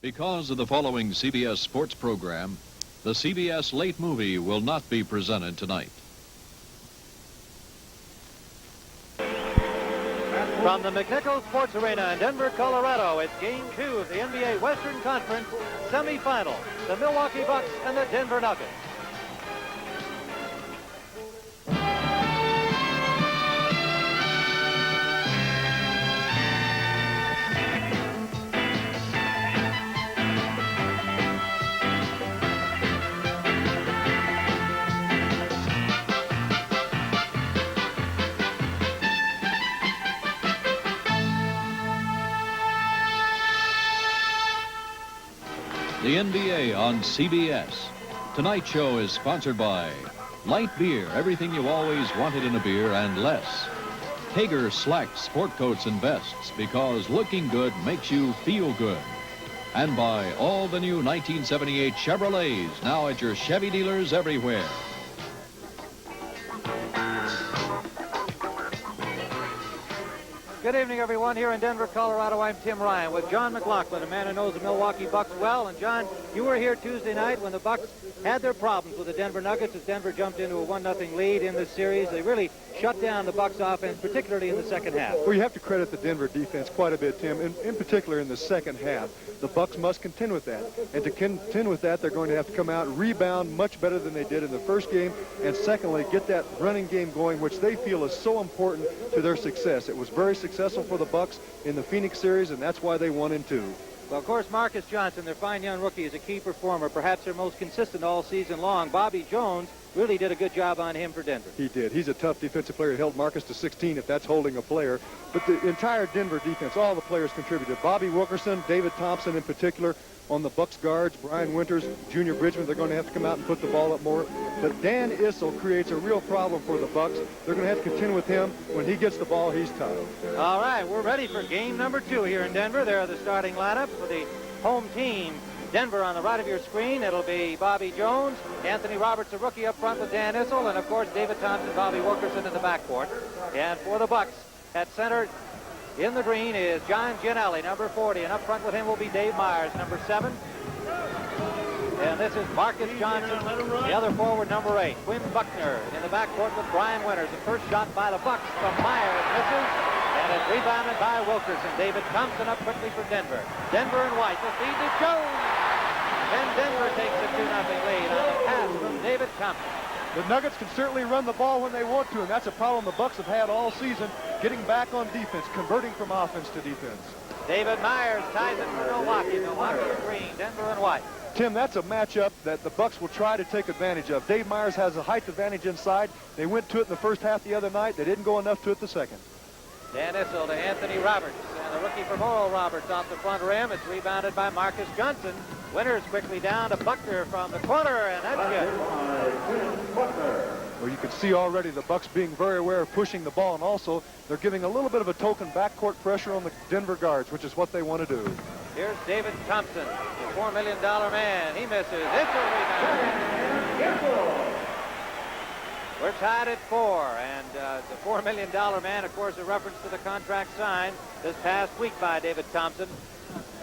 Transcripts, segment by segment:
Because of the following CBS sports program, the CBS late movie will not be presented tonight. From the McNichols Sports Arena in Denver, Colorado, it's Game 2 of the NBA Western Conference semifinal. The Milwaukee Bucks and the Denver Nuggets. The NBA on CBS. Tonight's show is sponsored by Light Beer, everything you always wanted in a beer and less. Hager Slacks sport coats and vests, because looking good makes you feel good. And by all the new 1978 Chevrolets, now at your Chevy dealers everywhere. Good evening, everyone. Here in Denver, Colorado, I'm Tim Ryan with John McLaughlin, a man who knows the Milwaukee Bucks well. And, John, you were here Tuesday night when the Bucks had their problems with the Denver Nuggets as Denver jumped into a 1-0 lead in this series. They really shut down the Bucks offense, particularly in the second half. Well, you have to credit the Denver defense quite a bit, Tim, in particular in the second half. The Bucks must contend with that. And to contend with that, they're going to have to come out and rebound much better than they did in the first game. And secondly, get that running game going, which they feel is so important to their success. It was very successful for the Bucks in the Phoenix series, and that's why they won in 2. Well, of course, Marcus Johnson, their fine young rookie, is a key performer, perhaps their most consistent all season long. Bobby Jones really did a good job on him for Denver. He did. He's a tough defensive player. He held Marcus to 16, if that's holding a player. But the entire Denver defense, all the players contributed. Bobby Wilkerson, David Thompson in particular, on the Bucks guards, Brian Winters, Junior Bridgman, they're going to have to come out and put the ball up more. But Dan Issel creates a real problem for the Bucks. They're going to have to contend with him. When he gets the ball, he's tough. All right, we're ready for game number 2 here in Denver. There are the starting lineups for the home team. Denver on the right of your screen. It'll be Bobby Jones, Anthony Roberts, a rookie up front with Dan Issel, and of course David Thompson, Bobby Wilkerson in the backcourt. And for the Bucks at center in the green is John Gianelli, number 40, and up front with him will be Dave Myers, number 7. And this is Marcus Johnson, the other forward, number 8. Quinn Buckner in the backcourt with Brian Winters. The first shot by the Bucks from Myers misses, and it's rebounded by Wilkerson. David Thompson up quickly for Denver. Denver and White, the feed to Jones. And Denver takes a 2-0 lead on a pass from David Thompson. The Nuggets can certainly run the ball when they want to, and that's a problem the Bucks have had all season, getting back on defense, converting from offense to defense. David Myers ties it for Milwaukee. Milwaukee in green, Denver and White. Tim, that's a matchup that the Bucks will try to take advantage of. Dave Myers has a height advantage inside. They went to it in the first half the other night. They didn't go enough to it the second. Dan Issel to Anthony Roberts, and the rookie from Oral Roberts off the front rim. It's rebounded by Marcus Johnson. Winters quickly down to Buckner from the corner, and that's good. Well, you can see already the Bucks being very aware of pushing the ball, and also they're giving a little bit of a token backcourt pressure on the Denver guards, which is what they want to do. Here's David Thompson, the $4 million man. He misses. Issel rebound. We're tied at 4, and the $4 million man, of course, a reference to the contract signed this past week by David Thompson.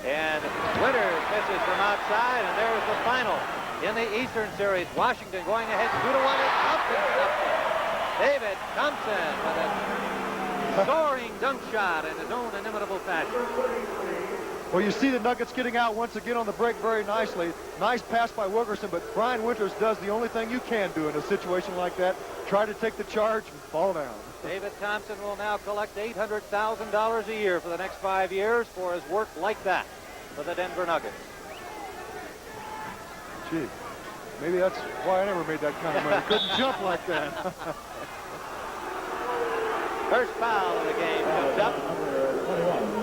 And Winters misses from outside, and there's the final in the Eastern Series. Washington going ahead 2-1. David Thompson with a soaring dunk shot in his own inimitable fashion. Well, you see the Nuggets getting out once again on the break very nicely. Nice pass by Wilkerson, but Brian Winters does the only thing you can do in a situation like that. Try to take the charge and fall down. David Thompson will now collect $800,000 a year for the next 5 years for his work like that for the Denver Nuggets. Gee, maybe that's why I never made that kind of money. Couldn't jump like that. First foul of the game comes up.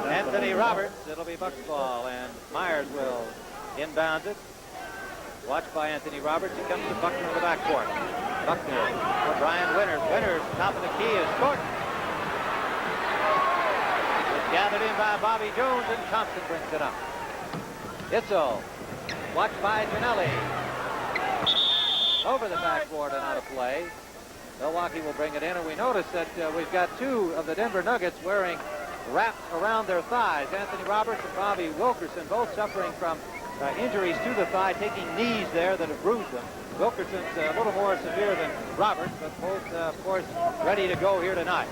Anthony Roberts, it'll be Bucks ball, and Myers will inbound it. Watched by Anthony Roberts. He comes to Buckner in the backcourt. Buckner for Brian Winters. Winters, top of the key, is short. It's gathered in by Bobby Jones, and Thompson brings it up. Issel, watched by Gianelli. Over the backboard and out of play. Milwaukee will bring it in, and we notice that we've got 2 of the Denver Nuggets wearing wrapped around their thighs. Anthony Roberts and Bobby Wilkerson both suffering from injuries to the thigh, taking knees there that have bruised them. Wilkerson's a little more severe than Roberts, but both, of course, ready to go here tonight.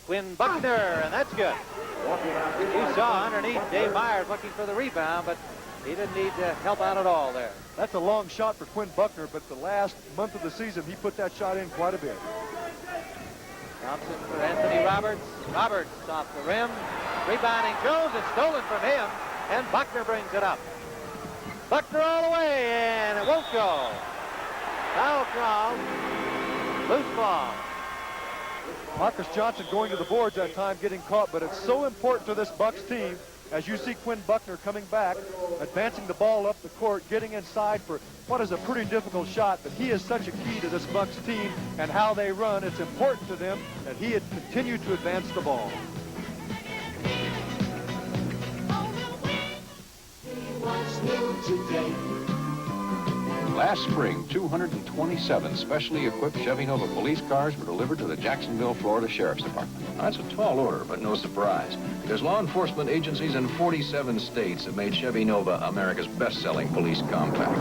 Quinn Buckner, and that's good. You saw underneath Dave Myers looking for the rebound, but he didn't need to help out at all there. That's a long shot for Quinn Buckner, but the last month of the season, he put that shot in quite a bit. Thompson for Anthony Roberts. Roberts off the rim. Rebounding Jones. It's stolen from him, and Buckner brings it up. Buckner all the way, and it won't go. Foul call. Loose ball. Marcus Johnson going to the boards that time, getting caught, but it's so important to this Bucks team as you see Quinn Buckner coming back, advancing the ball up the court, getting inside for what is a pretty difficult shot, but he is such a key to this Bucks team and how they run. It's important to them that he had continued to advance the ball. Last spring, 227 specially equipped Chevy Nova police cars were delivered to the Jacksonville, Florida Sheriff's Department. Now, that's a tall order, but no surprise, because law enforcement agencies in 47 states have made Chevy Nova America's best-selling police compact.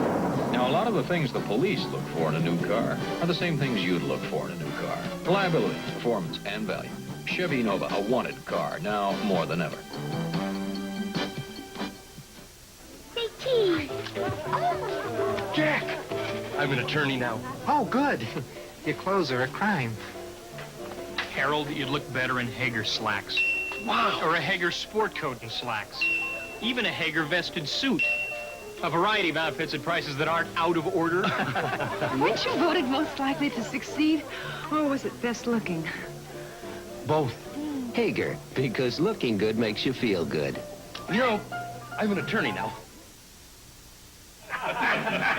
Now, a lot of the things the police look for in a new car are the same things you'd look for in a new car. Reliability, performance, and value. Chevy Nova, a wanted car, now more than ever. Jack! I'm an attorney now. Oh, good. Your clothes are a crime. Harold, you'd look better in Hager slacks. Wow. Or a Hager sport coat and slacks. Even a Hager vested suit. A variety of outfits at prices that aren't out of order. Weren't you voted most likely to succeed, or was it best looking? Both. Hager, because looking good makes you feel good. You know, I'm an attorney now.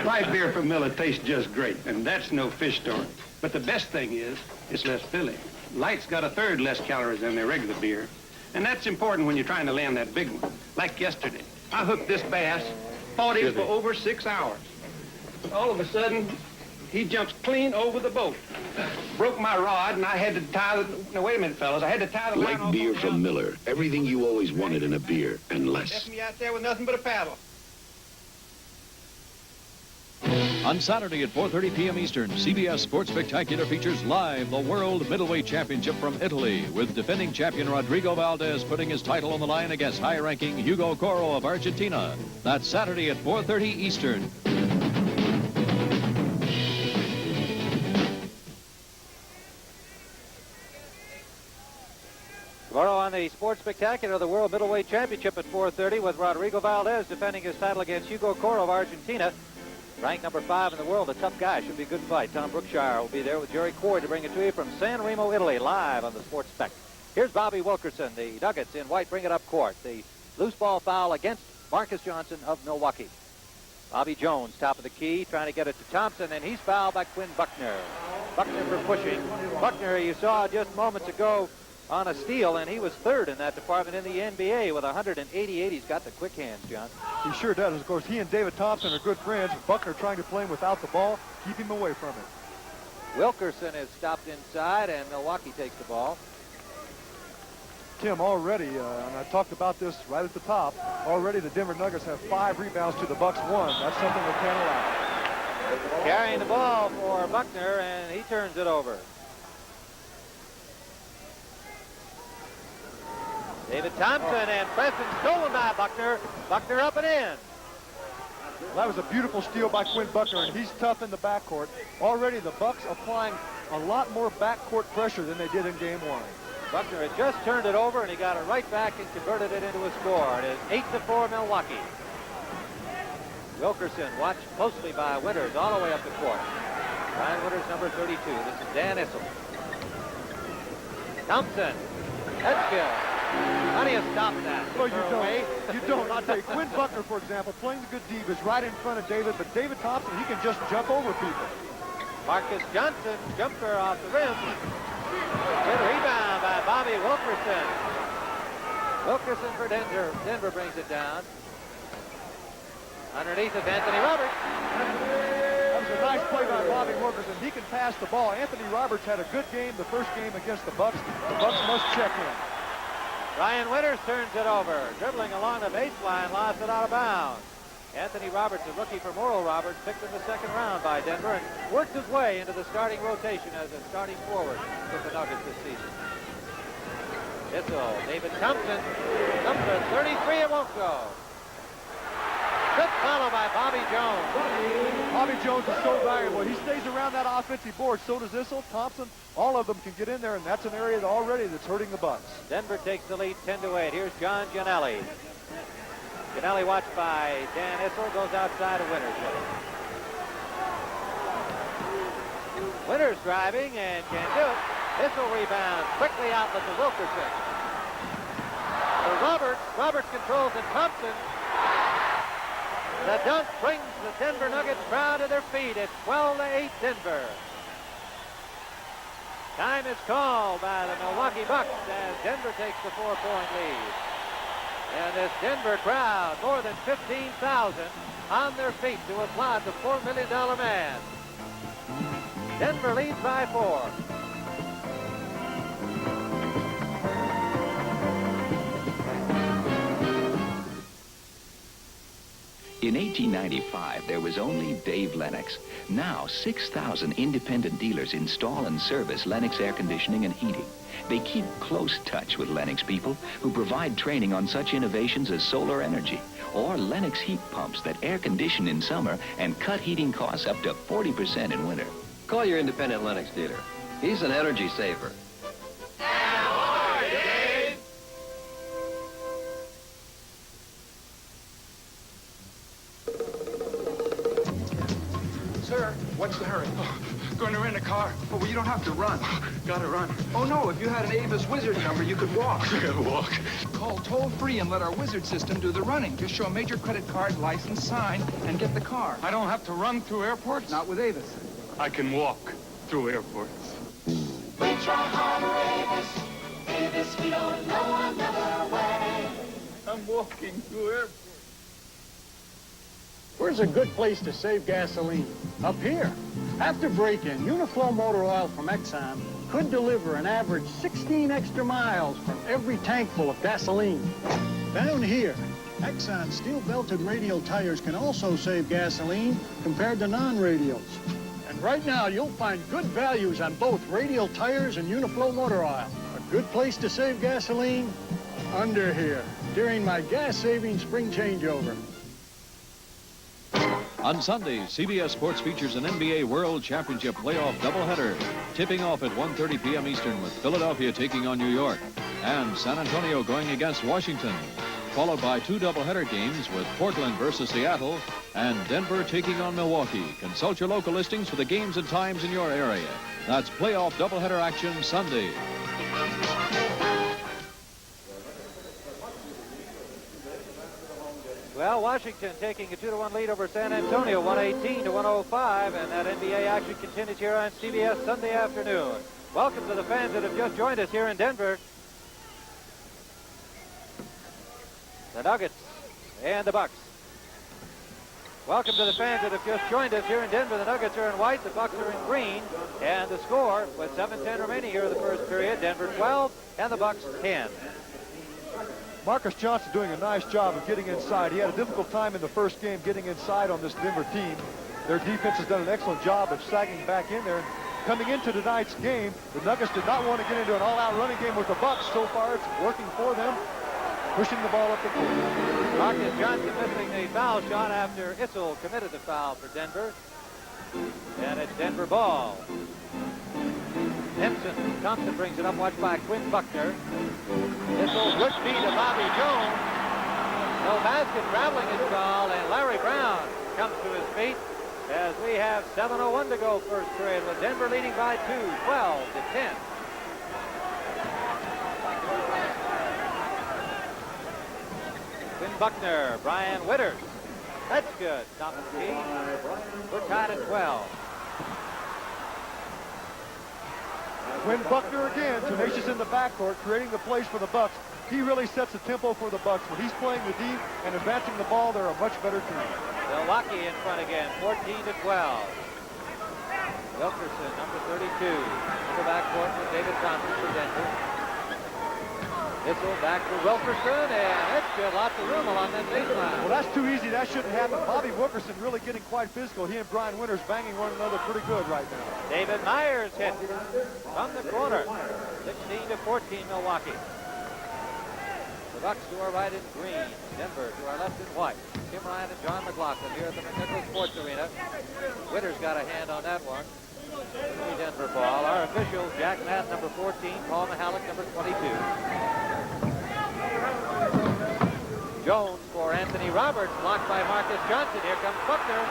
Light beer from Miller tastes just great, and that's no fish story. But the best thing is, it's less filling. Light's got a third less calories than their regular beer, and that's important when you're trying to land that big one. Like yesterday, I hooked this bass, fought him for over 6 hours. All of a sudden, he jumps clean over the boat. Broke my rod, and I had to tie the... No, wait a minute, fellas. I had to tie the line Light beer from Miller. Everything you always wanted in a beer, and less. Left me out there with nothing but a paddle. On Saturday at 4:30 p.m. Eastern, CBS Sports Spectacular features live the World Middleweight Championship from Italy, with defending champion Rodrigo Valdez putting his title on the line against high-ranking Hugo Coro of Argentina. That's Saturday at 4:30 Eastern. Tomorrow on the Sports Spectacular, the World Middleweight Championship at 4:30 with Rodrigo Valdez defending his title against Hugo Coro of Argentina. Ranked number 5 in the world, a tough guy. Should be a good fight. Tom Brookshire will be there with Jerry Coy to bring it to you from San Remo, Italy, live on the Sports Spec. Here's Bobby Wilkerson. The Nuggets in white bring it up court. The loose ball foul against Marcus Johnson of Milwaukee. Bobby Jones, top of the key, trying to get it to Thompson, and he's fouled by Quinn Buckner. Buckner for pushing. Buckner, you saw just moments ago on a steal, and he was third in that department in the NBA with 188. He's got the quick hands, John. He sure does. Of course, he and David Thompson are good friends. Buckner trying to play him without the ball, keep him away from it. Wilkerson is stopped inside, and Milwaukee takes the ball. Tim, already, and I talked about this right at the top, already the Denver Nuggets have 5 rebounds to the Bucks 1. That's something they can't allow. Carrying the ball for Buckner, and he turns it over. David Thompson and Preston stolen by Buckner. Buckner up and in. Well, that was a beautiful steal by Quinn Buckner, and he's tough in the backcourt. Already the Bucks applying a lot more backcourt pressure than they did in game 1. Buckner had just turned it over, and he got it right back and converted it into a score. It is 8-4 Milwaukee. Wilkerson watched closely by Winters all the way up the court. Brian Winters, number 32. This is Dan Issel. Thompson. That's good. How do you stop that? Well, you don't. You don't. I'll tell you, Quinn Buckner, for example, playing the good D is right in front of David, but David Thompson, he can just jump over people. Marcus Johnson, jumper off the rim. Good rebound by Bobby Wilkerson. Wilkerson for Denver. Denver brings it down. Underneath is Anthony Roberts. That was a nice play by Bobby Wilkerson. He can pass the ball. Anthony Roberts had a good game the first game against the Bucks. The Bucks must check him. Brian Winters turns it over. Dribbling along the baseline, lost it out of bounds. Anthony Roberts, a rookie from Oral Roberts, picked in the second round by Denver and worked his way into the starting rotation as a starting forward with the Nuggets this season. Issel, David Thompson, number 33, it won't go. Good follow by Bobby Jones. Bobby Jones is so valuable. He stays around that offensive board. So does Issel, Thompson. All of them can get in there, and that's an area already that's hurting the Bucks. Denver takes the lead 10-8. Here's John Gianelli. Gianelli, watched by Dan Issel, goes outside of Winters with it. Winters driving and can do it. Issel rebounds, quickly outlet to Wilkerson. For Roberts controls and Thompson. The dunk brings the Denver Nuggets crowd to their feet. It's 12-8 Denver. Time is called by the Milwaukee Bucks as Denver takes the 4-point lead. And this Denver crowd, more than 15,000 on their feet to applaud the $4 million man. Denver leads by 4. In 1895, there was only Dave Lennox. Now, 6,000 independent dealers install and service Lennox air conditioning and heating. They keep close touch with Lennox people who provide training on such innovations as solar energy or Lennox heat pumps that air condition in summer and cut heating costs up to 40% in winter. Call your independent Lennox dealer. He's an energy saver. Sir, what's the hurry? Oh, going to rent a car. Oh, well, you don't have to run. Gotta run. Oh, no, if you had an Avis Wizard number, you could walk. I gotta walk. Call toll-free and let our Wizard system do the running. Just show a major credit card, license, sign, and get the car. I don't have to run through airports? Not with Avis. I can walk through airports. We try harder, Avis. Avis, we don't know another way. I'm walking through airports. Where's a good place to save gasoline? Up here. After break-in, Uniflow motor oil from Exxon could deliver an average 16 extra miles from every tank full of gasoline. Down here, Exxon steel-belted radial tires can also save gasoline compared to non-radials. And right now, you'll find good values on both radial tires and Uniflow motor oil. A good place to save gasoline? Under here, during my gas-saving spring changeover. On Sunday, CBS Sports features an NBA World Championship playoff doubleheader, tipping off at 1:30 p.m. Eastern with Philadelphia taking on New York and San Antonio going against Washington, followed by 2 doubleheader games with Portland versus Seattle and Denver taking on Milwaukee. Consult your local listings for the games and times in your area. That's playoff doubleheader action Sunday. Well, Washington taking a 2-1 lead over San Antonio, 118-105, and that NBA action continues here on CBS Sunday afternoon. Welcome to the fans that have just joined us here in Denver. The Nuggets and the Bucks. Welcome to the fans that have just joined us here in Denver. The Nuggets are in white, the Bucks are in green, and the score with 7:10 remaining here in the first period, Denver 12 and the Bucks 10. Marcus Johnson doing a nice job of getting inside. He had a difficult time in the first game getting inside on this Denver team. Their defense has done an excellent job of sagging back in there. And coming into tonight's game, the Nuggets did not want to get into an all-out running game with the Bucks. So far, it's working for them, pushing the ball up the court. Marcus Johnson missing the foul shot after Issel committed the foul for Denver. And it's Denver ball. Thompson brings it up, watched by Quinn Buckner. Issel good feed to Bobby Jones. No basket, traveling is called, and Larry Brown comes to his feet as we have 7:01 to go first period with Denver leading by 2, 12-10. Quinn Buckner, Brian Winters. That's good. Top of the key. We're tied at 12. Quinn Buckner again, tenacious in the backcourt, creating the plays for the Bucks. He really sets the tempo for the Bucks. When he's playing the deep and advancing the ball, they're a much better team. Milwaukee in front again, 14-12. Wilkerson, number 32, in the backcourt with David Thompson for Denver. Issel back to Wilkerson, and it's got lots of room along that baseline. Well, that's too easy. That shouldn't happen. Bobby Wilkerson really getting quite physical. He and Brian Winters banging one another pretty good right now. David Myers hit from the corner. 16-14 Milwaukee. The Bucks to our right in green. Denver to our left in white. Tim Ryan and John McLaughlin here at the McNichols Sports Arena. Winters got a hand on that one. The Denver ball. Our officials, Jack Madden, number 14, Paul Mahalik, number 22. Jones for Anthony Roberts, blocked by Marcus Johnson. Here comes Buckner.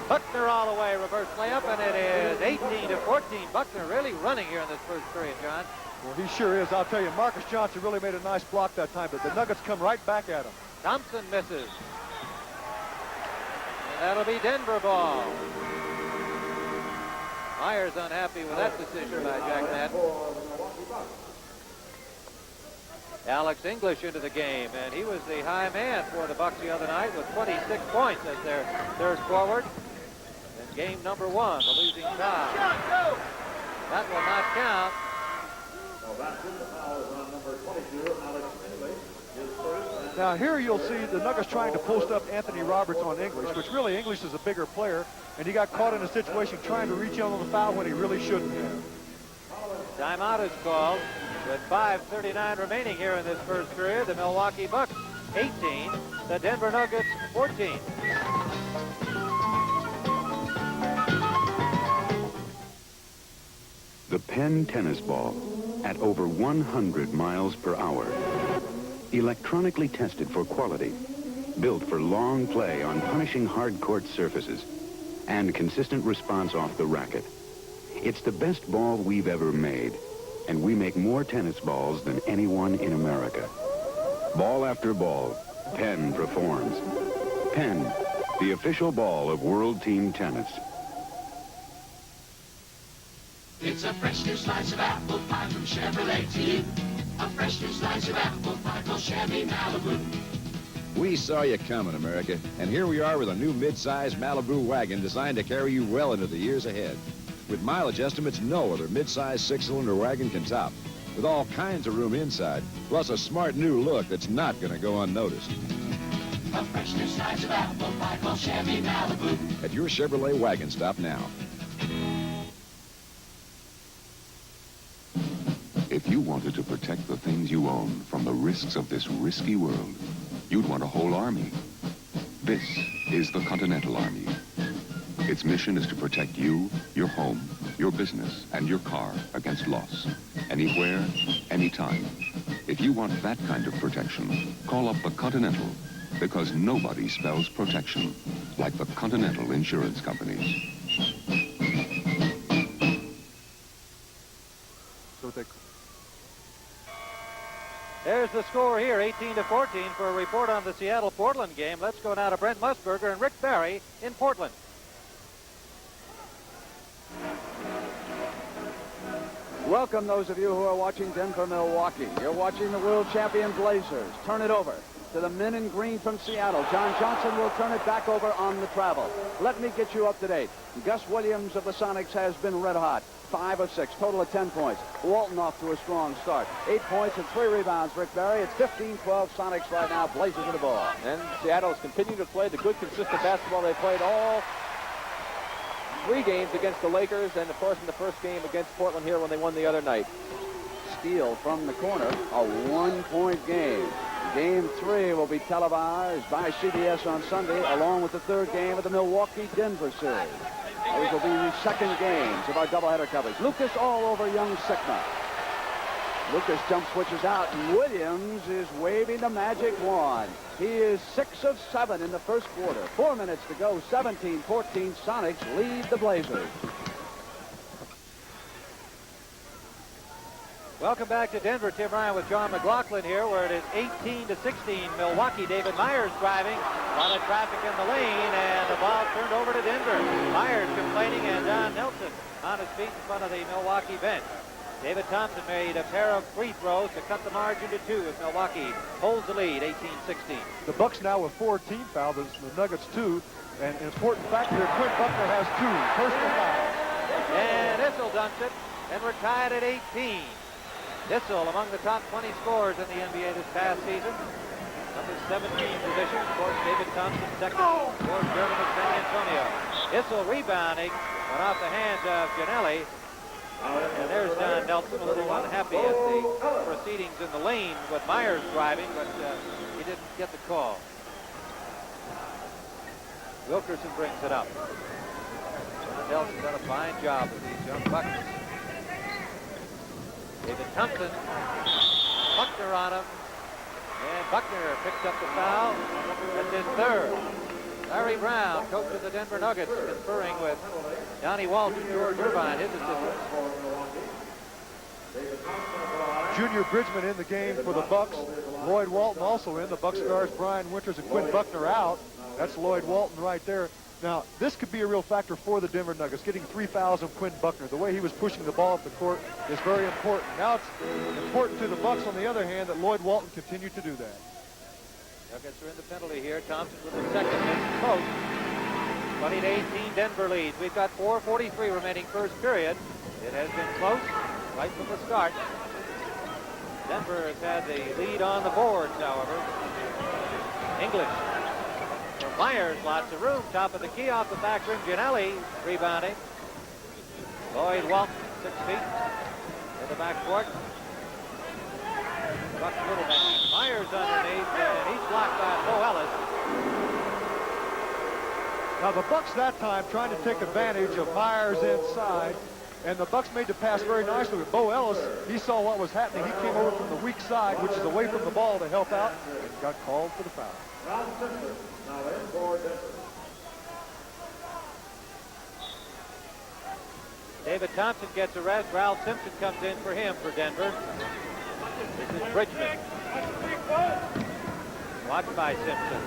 Buckner all the way, reverse layup, and it is 18-14. Buckner really running here in this first period, John. Well, he sure is. I'll tell you, Marcus Johnson really made a nice block that time, but the Nuggets come right back at him. Thompson misses. And that'll be Denver ball. Myers unhappy with that decision by Jack Madden. Alex English into the game, and he was the high man for the Bucks the other night with 26 points as their third forward. In game number 1, the losing tie. That will not count. Now here you'll see the Nuggets trying to post up Anthony Roberts on English, which really English is a bigger player, and he got caught in a situation trying to reach in on the foul when he really shouldn't have. Timeout is called with 5:39 remaining here in this first period. The Milwaukee Bucks 18, the Denver Nuggets 14. The Penn tennis ball at over 100 miles per hour. Electronically tested for quality. Built for long play on punishing hard court surfaces. And consistent response off the racket. It's the best ball we've ever made. And we make more tennis balls than anyone in America. Ball after ball, Penn performs. Penn, the official ball of World Team Tennis. It's a fresh new slice of apple pie from Chevrolet to you. A fresh new slice of apple pie called Chevy Malibu. We saw you coming, America, and here we are with a new mid-size Malibu wagon designed to carry you well into the years ahead. With mileage estimates no other mid-size six-cylinder wagon can top, with all kinds of room inside, plus a smart new look that's not going to go unnoticed. A fresh new slice of apple pie called Chevy Malibu. At your Chevrolet wagon stop now. If you wanted to protect the things you own from the risks of this risky world, you'd want a whole army. This is the Continental Army. Its mission is to protect you, your home, your business, and your car against loss. Anywhere, anytime. If you want that kind of protection, call up the Continental, because nobody spells protection like the Continental Insurance Companies. There's the score here, 18-14 for a report on the Seattle-Portland game. Let's go now to Brent Musburger and Rick Barry in Portland. Welcome those of you who are watching Denver, Milwaukee. You're watching the world champion Blazers turn it over to the men in green from Seattle. John Johnson will turn it back over on the travel. Let me get you up to date. Gus Williams of the Sonics has been red hot. 5 of 6, total of 10 points. Walton off to a strong start. 8 points and 3 rebounds, Rick Barry. It's 15-12 Sonics right now. Blazers with the ball. And Seattle is continuing to play the good, consistent basketball they played all 3 games against the Lakers, and of course in the first game against Portland here when they won the other night. Steal from the corner, a 1-point game. Game 3 will be televised by CBS on Sunday, along with the 3rd game of the Milwaukee-Denver series. Those will be the 2nd games of our doubleheader coverage. Lucas all over young Sigma. Lucas jump switches out, and Williams is waving the magic wand. He is 6 of 7 in the first quarter. 4 minutes to go, 17-14. Sonics lead the Blazers. Welcome back to Denver. Tim Ryan with John McLaughlin here, where it is 18-16. Milwaukee. David Myers driving. A lot of traffic in the lane, and the ball turned over to Denver. Myers complaining, and Don Nelson on his feet in front of the Milwaukee bench. David Thompson made a pair of free throws to cut the margin to 2 as Milwaukee holds the lead, 18-16. The Bucks now with 4 team fouls, the Nuggets 2, and an important fact here, Quinn Buckner has 2 personal fouls. And Issel dumps it, and we're tied at 18. Issel among the top 20 scorers in the NBA this past season. Number 17 position, of course, David Thompson second, George Gervin of San Antonio. Issel rebounding, went off the hands of Giannelli. And there's Don Nelson, a little unhappy at the proceedings in the lane with Myers driving, but he didn't get the call. Wilkerson brings it up. Don Nelson done a fine job with these young buckets. David Thompson, Buckner on him, and Buckner picks up the foul. That's his third. Larry Brown, coach of the Denver Nuggets, conferring with Donnie Walsh and George Irvine, his assistant. Junior Bridgman in the game for the Bucks. Lloyd Walton also in. The Bucks guards Brian Winters and Quinn Buckner out. That's Lloyd Walton right there. Now, this could be a real factor for the Denver Nuggets, getting 3 fouls on Quinn Buckner. The way he was pushing the ball up the court is very important. Now it's important to the Bucks, on the other hand, that Lloyd Walton continue to do that. Nuggets are in the penalty here. Thompson with his second miss. Close. 20-18 Denver leads. We've got 4:43 remaining first period. It has been close right from the start. Denver has had the lead on the boards, however. English. For Myers, lots of room. Top of the key off the back rim. Giannelli rebounding. Lloyd Walton, 6 feet in the backcourt. Buck Littleman. Myers underneath, and he's blocked by Bo Ellis. Now the Bucks that time trying to take advantage of Myers inside, and the Bucks made the pass very nicely with Bo Ellis. He saw what was happening. He came over from the weak side, which is away from the ball, to help out, and got called for the foul. David Thompson gets a rest. Ralph Simpson comes in for him for Denver. This is Bridgman. Watched by Simpson.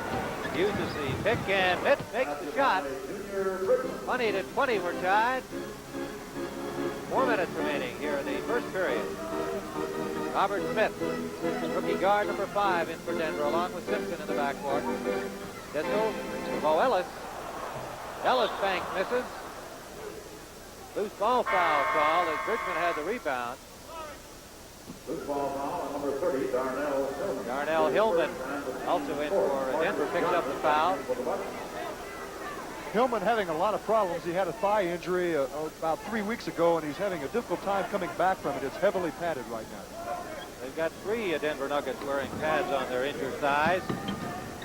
Uses the pick and makes the shot. 20-20 we're tied. 4 minutes remaining here in the first period. Robert Smith, rookie guard number 5 in for Denver, along with Simpson in the backcourt. Dissel, Bo Ellis. Ellis bank misses. Loose ball foul call as Bridgman had the rebound. Loose ball foul, number 30, Darnell Hillman. Darnell Hillman, also in for Denver, picks up the foul. Hillman having a lot of problems. He had a thigh injury about 3 weeks ago, and he's having a difficult time coming back from it. It's heavily padded right now. They've got 3 Denver Nuggets wearing pads on their injured thighs.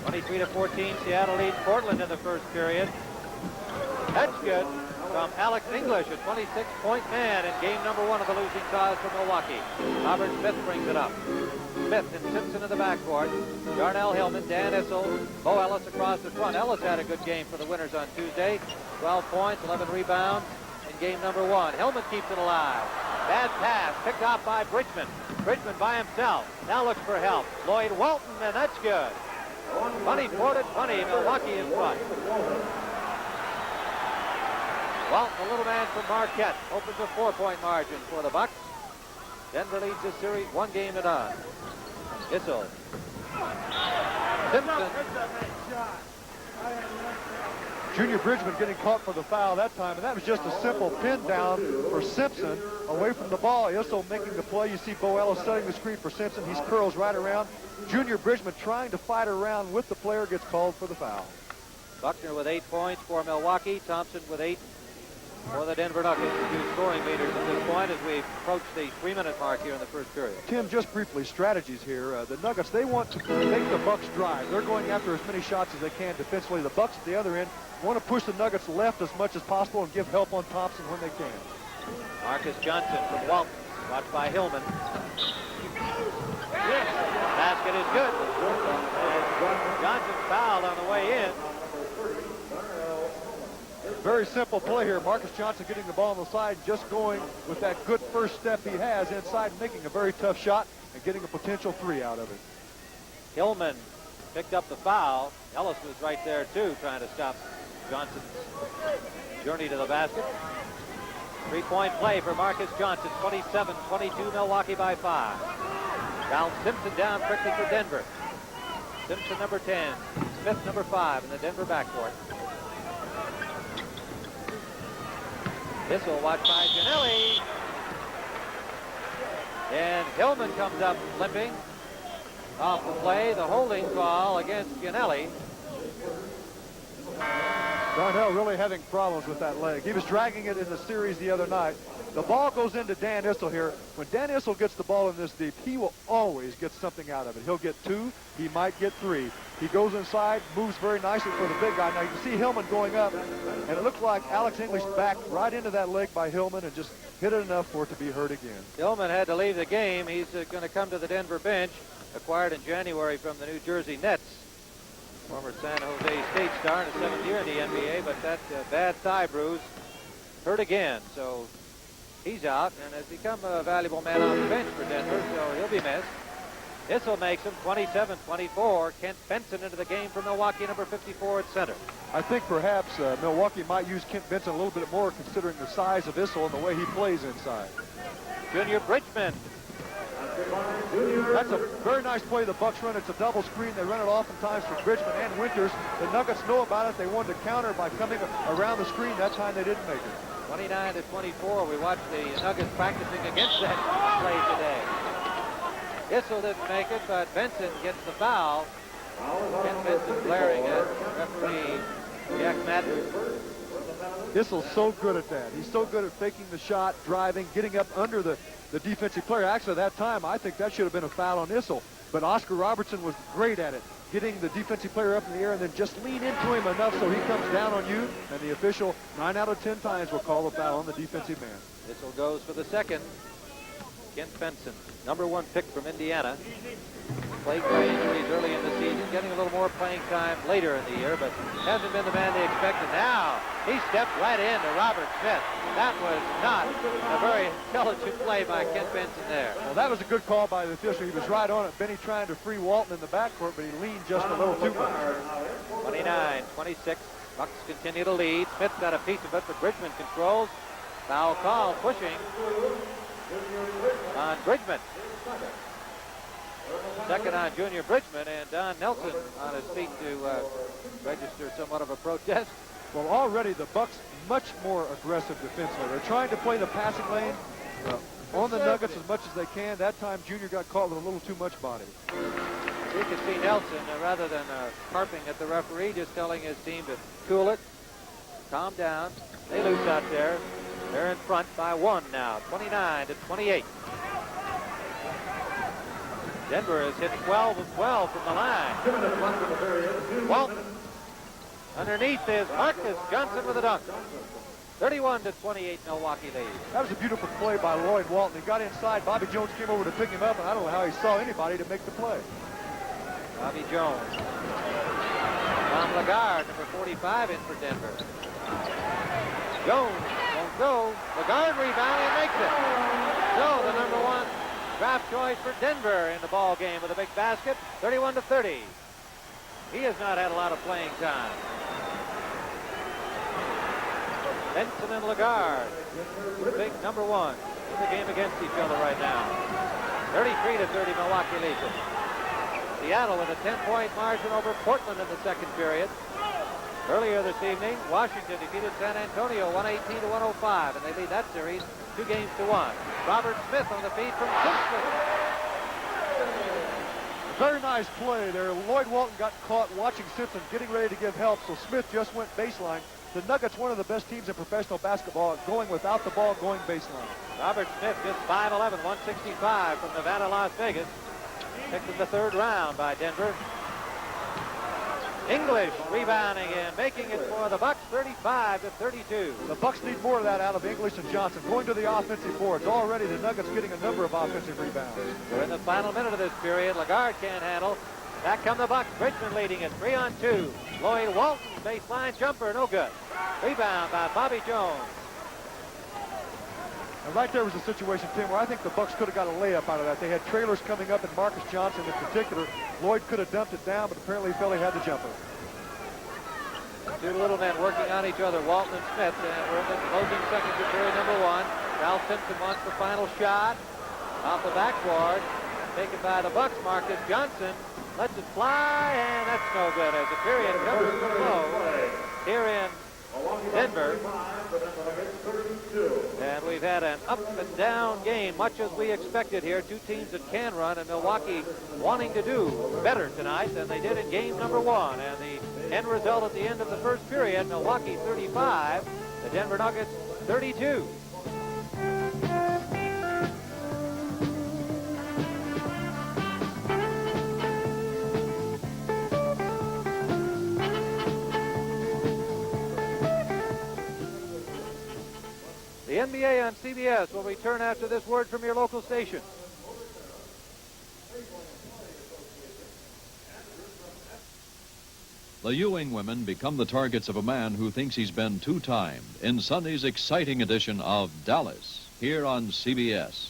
23-14, Seattle leads Portland in the first period. That's good from Alex English, a 26-point man in game number 1 of the losing cause for Milwaukee. Robert Smith brings it up. Smith and Simpson in the backcourt. Darnell Hillman, Dan Issel, Bo Ellis across the front. Ellis had a good game for the Winners on Tuesday. 12 points, 11 rebounds in game number 1. Hillman keeps it alive. Bad pass, picked off by Bridgman. Bridgman by himself. Now looks for help. Lloyd Walton, and that's good. 24-20, Milwaukee in front. Walton, the little man from Marquette, opens a 4-point margin for the Bucks. Denver leads this series 1 game to none. Issel. Simpson. Junior Bridgman getting caught for the foul that time, and that was just a simple pin down for Simpson away from the ball. Issel making the play. You see Bo Ellis setting the screen for Simpson. He curls right around. Junior Bridgman trying to fight around with the player, gets called for the foul. Buckner with 8 points for Milwaukee. Thompson with 8 for the Denver Nuggets. The 2 scoring leaders at this point as we approach the 3-minute mark here in the first period. Tim, just briefly, strategies here. The Nuggets, they want to make the Bucks drive. They're going after as many shots as they can defensively. The Bucks at the other end want to push the Nuggets left as much as possible and give help on Thompson when they can. Marcus Johnson from Walton, watched by Hillman. Basket is good. And Johnson's fouled on the way in. Very simple play here. Marcus Johnson getting the ball on the side, just going with that good first step he has inside, making a very tough shot and getting a potential 3 out of it. Hillman picked up the foul. Ellis was right there too, trying to stop Johnson's journey to the basket. 3-point play for Marcus Johnson. 27-22, Milwaukee by 5. Ralph Simpson down quickly for Denver. Simpson number 10, Smith number 5 in the Denver backcourt. Issel watched by Giannelli. And Hillman comes up limping off the play. The holding call against Gianelli. Darnell really having problems with that leg. He was dragging it in the series the other night. The ball goes into Dan Issel here. When Dan Issel gets the ball in this deep, he will always get something out of it. He'll get 2. He might get 3. He goes inside, moves very nicely for the big guy. Now you can see Hillman going up, and it looks like Alex English backed right into that leg by Hillman and just hit it enough for it to be hurt again. Hillman had to leave the game. He's going to come to the Denver bench, acquired in January from the New Jersey Nets. Former San Jose State star in his 7th year in the NBA, but that bad thigh bruise hurt again. So he's out and has become a valuable man on the bench for Denver, so he'll be missed. Issel makes him 27-24. Kent Benson into the game for Milwaukee, number 54 at center. I think perhaps Milwaukee might use Kent Benson a little bit more considering the size of Issel and the way he plays inside. Junior Bridgman. That's a very nice play the Bucks run. It's a double screen. They run it oftentimes for Bridgman and Winters. The Nuggets know about it. They wanted to counter by coming around the screen. That time they didn't make it. 29-24. We watched the Nuggets practicing against that play today. Issel didn't make it, but Benson gets the foul. Ken Benson glaring at referee Jack Madden. Issel's so good at that. He's so good at faking the shot, driving, getting up under the defensive player. Actually, at that time, I think that should have been a foul on Issel. But Oscar Robertson was great at it, getting the defensive player up in the air and then just lean into him enough so he comes down on you, and the official 9 out of 10 times will call a foul on the defensive man. Issel goes for the second. Kent Benson, number 1 pick from Indiana. Plagued by injuries early in the season, getting a little more playing time later in the year, but hasn't been the man they expected. Now, he stepped right into Robert Smith. That was not a very intelligent play by Kent Benson there. Well, that was a good call by the official. He was right on it. Benny trying to free Walton in the backcourt, but he leaned just a little too much. 29-26. Bucks continue to lead. Smith got a piece of it, but Bridgman controls. Foul call, pushing on Bridgman. Second on Junior Bridgman, and Don Nelson on his feet to register somewhat of a protest. Well, already the Bucks much more aggressive defensively. They're trying to play the passing lane on the Nuggets as much as they can. That time Junior got caught with a little too much body. You can see Nelson, rather than carping at the referee, just telling his team to cool it, calm down. They lose out there. They're in front by 1 now, 29-28. Denver has hit 12 of 12 from the line. Walton. Underneath is Marcus Johnson with a dunk. 31-28 Milwaukee lead. That was a beautiful play by Lloyd Walton. He got inside. Bobby Jones came over to pick him up, and I don't know how he saw anybody to make the play. Bobby Jones. Tom Lagarde, number 45, in for Denver. Jones won't go. Lagarde rebound and makes it. So the number 1 draft choice for Denver in the ball game with a big basket, 31-30. He has not had a lot of playing time. Benson and Lagarde, big number 1 in the game against each other right now. 33-30 Milwaukee leads it. Seattle with a 10-point margin over Portland in the second period. Earlier this evening, Washington defeated San Antonio 118-105, and they lead that series 2-1. Robert Smith on the feed from Simpson. Very nice play there. Lloyd Walton got caught watching Simpson getting ready to give help, so Smith just went baseline. The Nuggets, one of the best teams in professional basketball, going without the ball, going baseline. Robert Smith just 5'11", 165 from Nevada, Las Vegas. Picked in the 3rd round by Denver. English rebounding and making it for the Bucks, 35-32. The Bucks need more of that out of English and Johnson. Going to the offensive boards. Already the Nuggets getting a number of offensive rebounds. We're in the final minute of this period. Lagarde can't handle. Back come the Bucks. Bridgman leading it, 3-on-2. Lloyd Walton, baseline jumper, no good. Rebound by Bobby Jones. And right there was a situation, Tim, where I think the Bucks could have got a layup out of that. They had trailers coming up, and Marcus Johnson in particular. Lloyd could have dumped it down, but apparently he felt he had the jumper. 2 little men working on each other, Walton and Smith. And we're in the closing seconds of period number 1. Ralph Simpson wants the final shot. Off the backboard. Taken by the Bucks. Marcus Johnson lets it fly, and that's no good as the period comes to a close here in Denver. And we've had an up and down game, much as we expected here. Two teams that can run, and Milwaukee wanting to do better tonight than they did in game number one. And the end result at the end of the first period, Milwaukee 35, the Denver Nuggets 32. The NBA on CBS will return after this word from your local station. The Ewing women become the targets of a man who thinks he's been two-timed in Sunday's exciting edition of Dallas, here on CBS.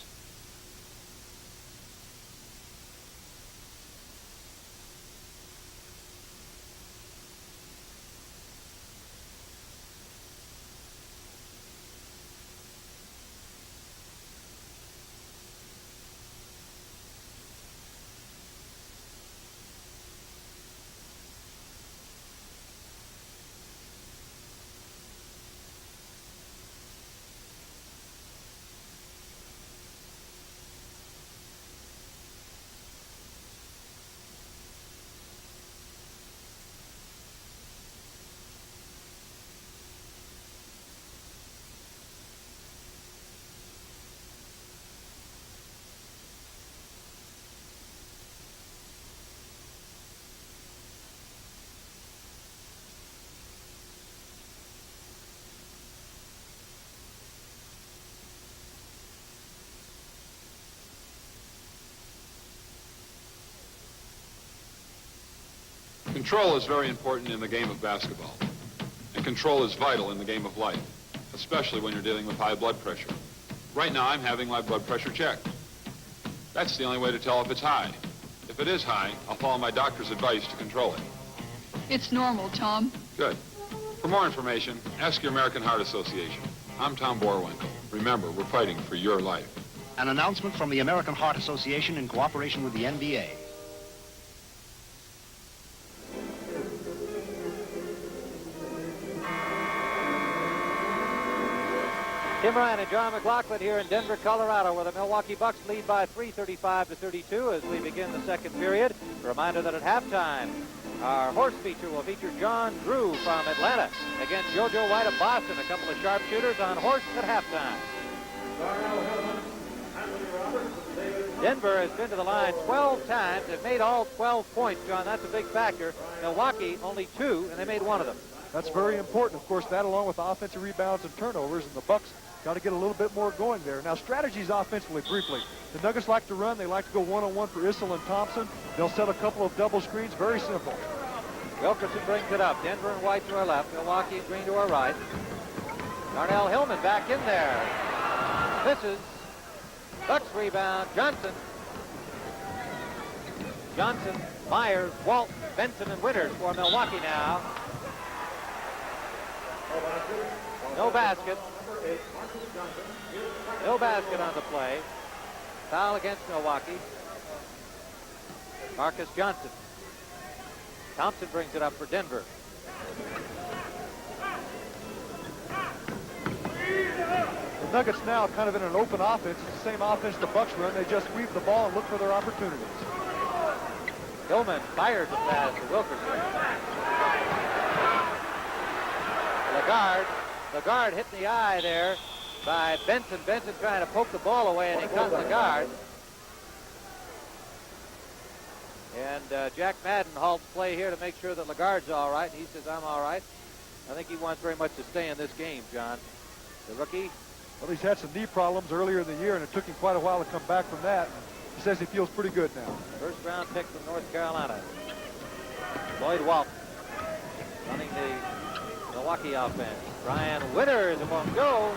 Control is very important in the game of basketball. And control is vital in the game of life, especially when you're dealing with high blood pressure. Right now, I'm having my blood pressure checked. That's the only way to tell if it's high. If it is high, I'll follow my doctor's advice to control it. It's normal, Tom. Good. For more information, ask your American Heart Association. I'm Tom Borwinkle. Remember, we're fighting for your life. An announcement from the American Heart Association in cooperation with the NBA. Tim Ryan and John McLaughlin here in Denver, Colorado, where the Milwaukee Bucks lead by 3, 35-32 as we begin the second period. A reminder that at halftime, our horse feature will feature John Drew from Atlanta against JoJo White of Boston. A couple of sharpshooters on horse at halftime. Denver has been to the line 12 times. They've made all 12 points, John. That's a big factor. Milwaukee only 2, and they made one of them. That's very important. Of course, that along with offensive rebounds and turnovers, and the Bucks got to get a little bit more going there. Now, strategies offensively, briefly. The Nuggets like to run. They like to go one-on-one for Issel and Thompson. They'll set a couple of double screens. Very simple. Wilkerson brings it up. Denver and White to our left. Milwaukee and Green to our right. Darnell Hillman back in there. Misses. Bucks rebound. Johnson. Myers, Walton, Benson, and Winters for Milwaukee now. No basket. No basket on the play. Foul against Milwaukee. Marcus Johnson. Thompson brings it up for Denver. The Nuggets now kind of in an open offense. It's the same offense the Bucks run. They just weave the ball and look for their opportunities. Hillman fires the pass to Wilkerson. Lagarde hit in the eye there by Benson. Benson trying to poke the ball away, and he cut Lagarde. And Jack Madden halts play here to make sure that Lagarde's all right. He says, I'm all right. I think he wants very much to stay in this game, John. The rookie. Well, he's had some knee problems earlier in the year, and it took him quite a while to come back from that. He says he feels pretty good now. First round pick from North Carolina. Lloyd Walton running the Milwaukee offense. Brian Winters won't go.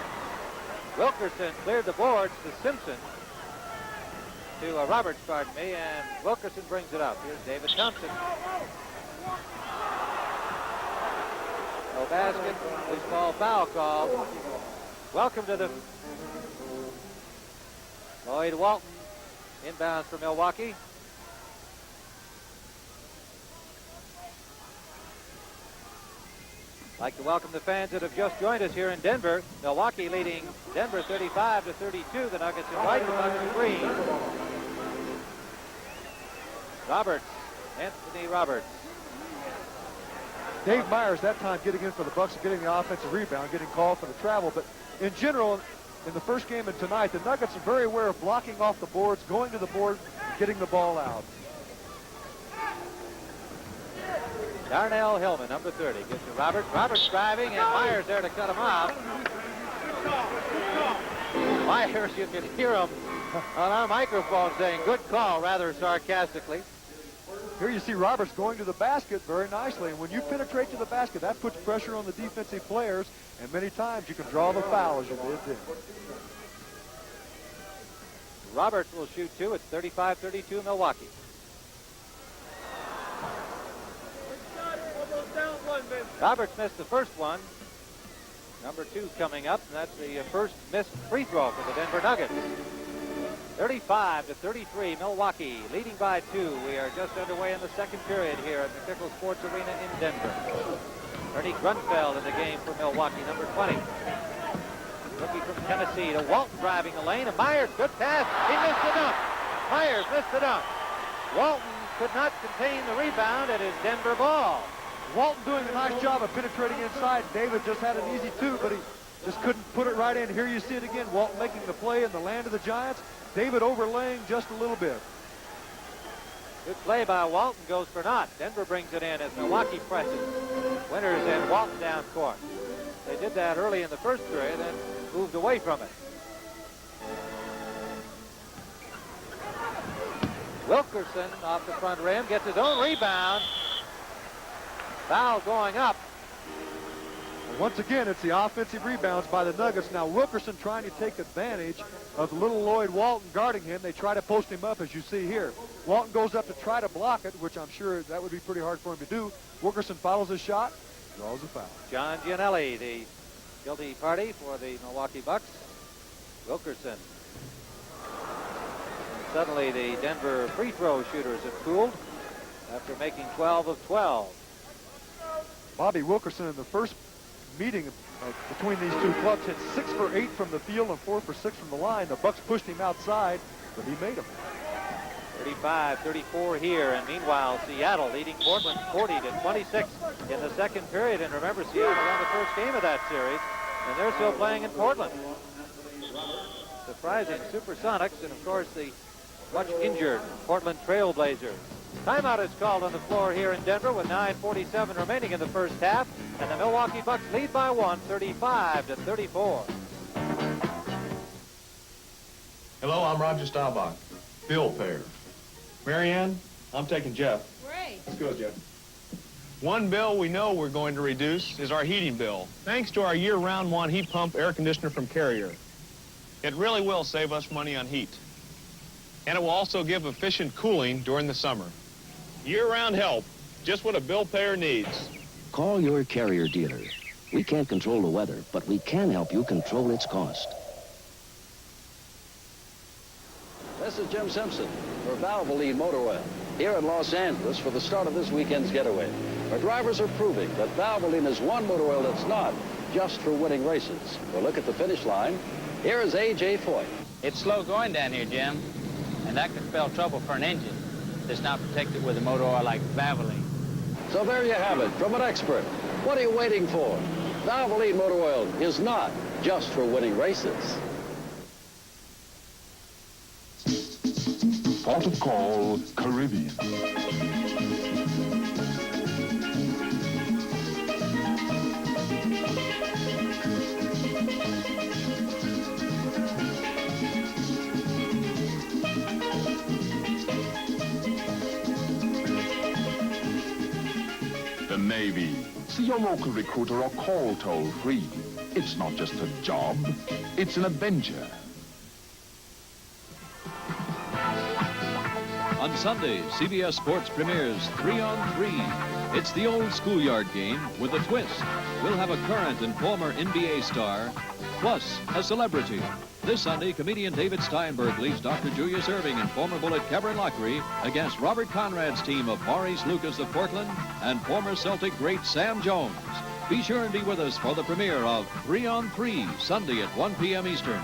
Wilkerson cleared the boards to Simpson. To Roberts, pardon me, and Wilkerson brings it up. Here's David Thompson. No basket. Loose ball foul call. Welcome to the Lloyd Walton. Inbounds for Milwaukee. I'd like to welcome the fans that have just joined us here in Denver. Milwaukee leading Denver 35-32. The Nuggets in white, the Nuggets in green. Roberts, Anthony Roberts. Dave Myers that time getting in for the Bucks and getting the offensive rebound, getting called for the travel. But in general, in the first game and tonight, the Nuggets are very aware of blocking off the boards, going to the board, and getting the ball out. Darnell Hillman, number 30, gives to Roberts. Roberts driving, and Myers there to cut him off. Myers, you can hear him on our microphone saying, good call, rather sarcastically. Here you see Roberts going to the basket very nicely, and when you penetrate to the basket, that puts pressure on the defensive players, and many times you can draw the foul as you did then. Roberts will shoot two. It's 35-32 Milwaukee. Roberts missed the first one. Number 2 coming up, and that's the first missed free throw for the Denver Nuggets. 35-33, Milwaukee leading by 2. We are just underway in the second period here at McNichols Sports Arena in Denver. Ernie Grunfeld in the game for Milwaukee, number 20. Rookie from Tennessee to Walton driving the lane, and Myers, good pass. He missed the dunk. Myers missed the dunk. Walton could not contain the rebound. It is Denver ball. Walton doing a nice job of penetrating inside. David just had an easy 2, but he just couldn't put it right in. Here you see it again. Walton making the play in the land of the Giants. David overlaying just a little bit. Good play by Walton, goes for naught. Denver brings it in as Milwaukee presses. Winters and Walton down court. They did that early in the first period, then moved away from it. Wilkerson off the front rim, gets his own rebound. Foul going up. And once again, it's the offensive rebounds by the Nuggets. Now Wilkerson trying to take advantage of little Lloyd Walton guarding him. They try to post him up, as you see here. Walton goes up to try to block it, which I'm sure that would be pretty hard for him to do. Wilkerson follows his shot, draws a foul. John Gianelli, the guilty party for the Milwaukee Bucks. Wilkerson. And suddenly the Denver free throw shooters have cooled after making 12 of 12. Bobby Wilkerson in the first meeting between these two clubs hit 6 for 8 from the field and 4 for 6 from the line. The Bucks pushed him outside, but he made them. 35-34 here, and meanwhile Seattle leading Portland 40-26 in the second period. And remember, Seattle won the first game of that series, and they're still playing in Portland. Surprising Supersonics, and of course the much injured Portland Trailblazers. Timeout is called on the floor here in Denver with 9:47 remaining in the first half, and the Milwaukee Bucks lead by 1, 35-34. Hello, I'm Roger Staubach, bill payer. Marianne, I'm taking Jeff. Great. Let's go, Jeff. One bill we know we're going to reduce is our heating bill, thanks to our year-round one heat pump air conditioner from Carrier. It really will save us money on heat. And it will also give efficient cooling during the summer. Year-round help, just what a bill payer needs. Call your Carrier dealer. We can't control the weather, but we can help you control its cost. This is Jim Simpson for Valvoline Motor Oil here in Los Angeles for the start of this weekend's getaway. Our drivers are proving that Valvoline is one motor oil that's not just for winning races. We'll look at the finish line. Here is A.J. Foyt. It's slow going down here, Jim, and that could spell trouble for an engine that's not protected with a motor oil like Valvoline. So there you have it from an expert. What are you waiting for? Valvoline Motor Oil is not just for winning races. Port of call, Caribbean. The Navy. See your local recruiter or call toll-free. It's not just a job, it's an adventure. On Sunday, CBS Sports premieres 3-on-3. It's the old schoolyard game with a twist. We'll have a current and former NBA star, plus a celebrity. This Sunday, comedian David Steinberg leads Dr. Julius Erving and former Bullet Kevin Lockery against Robert Conrad's team of Maurice Lucas of Portland and former Celtic great Sam Jones. Be sure and be with us for the premiere of 3 on 3, Sunday at 1 p.m. Eastern.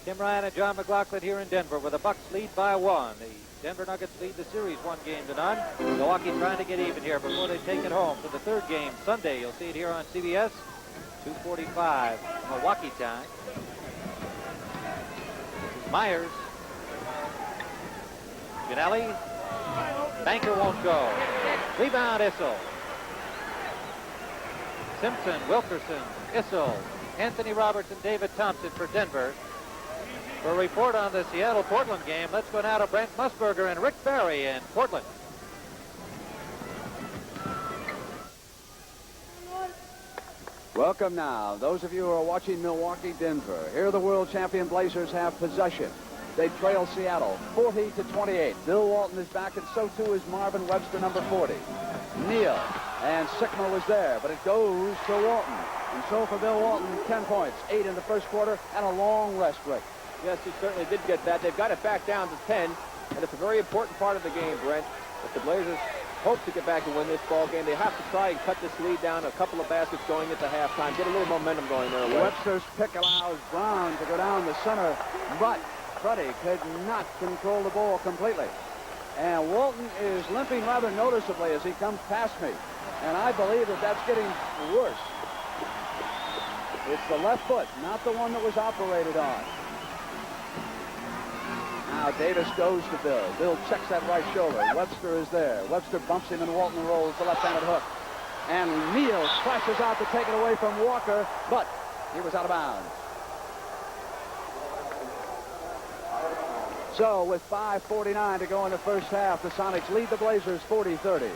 Tim Ryan and John McLaughlin here in Denver, where the Bucks lead by 1. The Denver Nuggets lead the series 1-0. Milwaukee trying to get even here before they take it home for the third game Sunday. You'll see it here on CBS, 2:45 Milwaukee time. Myers. Ginelli. Banker won't go. Rebound, Issel. Simpson, Wilkerson, Issel, Anthony Roberts, and David Thompson for Denver. For a report on the Seattle-Portland game, let's go now to Brent Musburger and Rick Barry in Portland. Welcome now, those of you who are watching Milwaukee-Denver. Here the world champion Blazers have possession. They trail Seattle 40-28. Bill Walton is back, and so too is Marvin Webster, number 40. Neal and Sickmer was there, but it goes to Walton. And so for Bill Walton, 10 points, 8 in the first quarter, and a long rest break. Yes, he certainly did get that. They've got it back down to 10, and it's a very important part of the game, Brent. If the Blazers hope to get back and win this ball game, they have to try and cut this lead down. A couple of baskets going into halftime. Get a little momentum going there. Webster's pick allows Brown to go down the center, but Freddie could not control the ball completely. And Walton is limping rather noticeably as he comes past me. And I believe that that's getting worse. It's the left foot, not the one that was operated on. Now Davis goes to Bill. Bill checks that right shoulder. Webster is there. Webster bumps him and Walton rolls the left-handed hook. And Neal crashes out to take it away from Walker, but he was out of bounds. So with 5:49 to go in the first half, the Sonics lead the Blazers 40-30.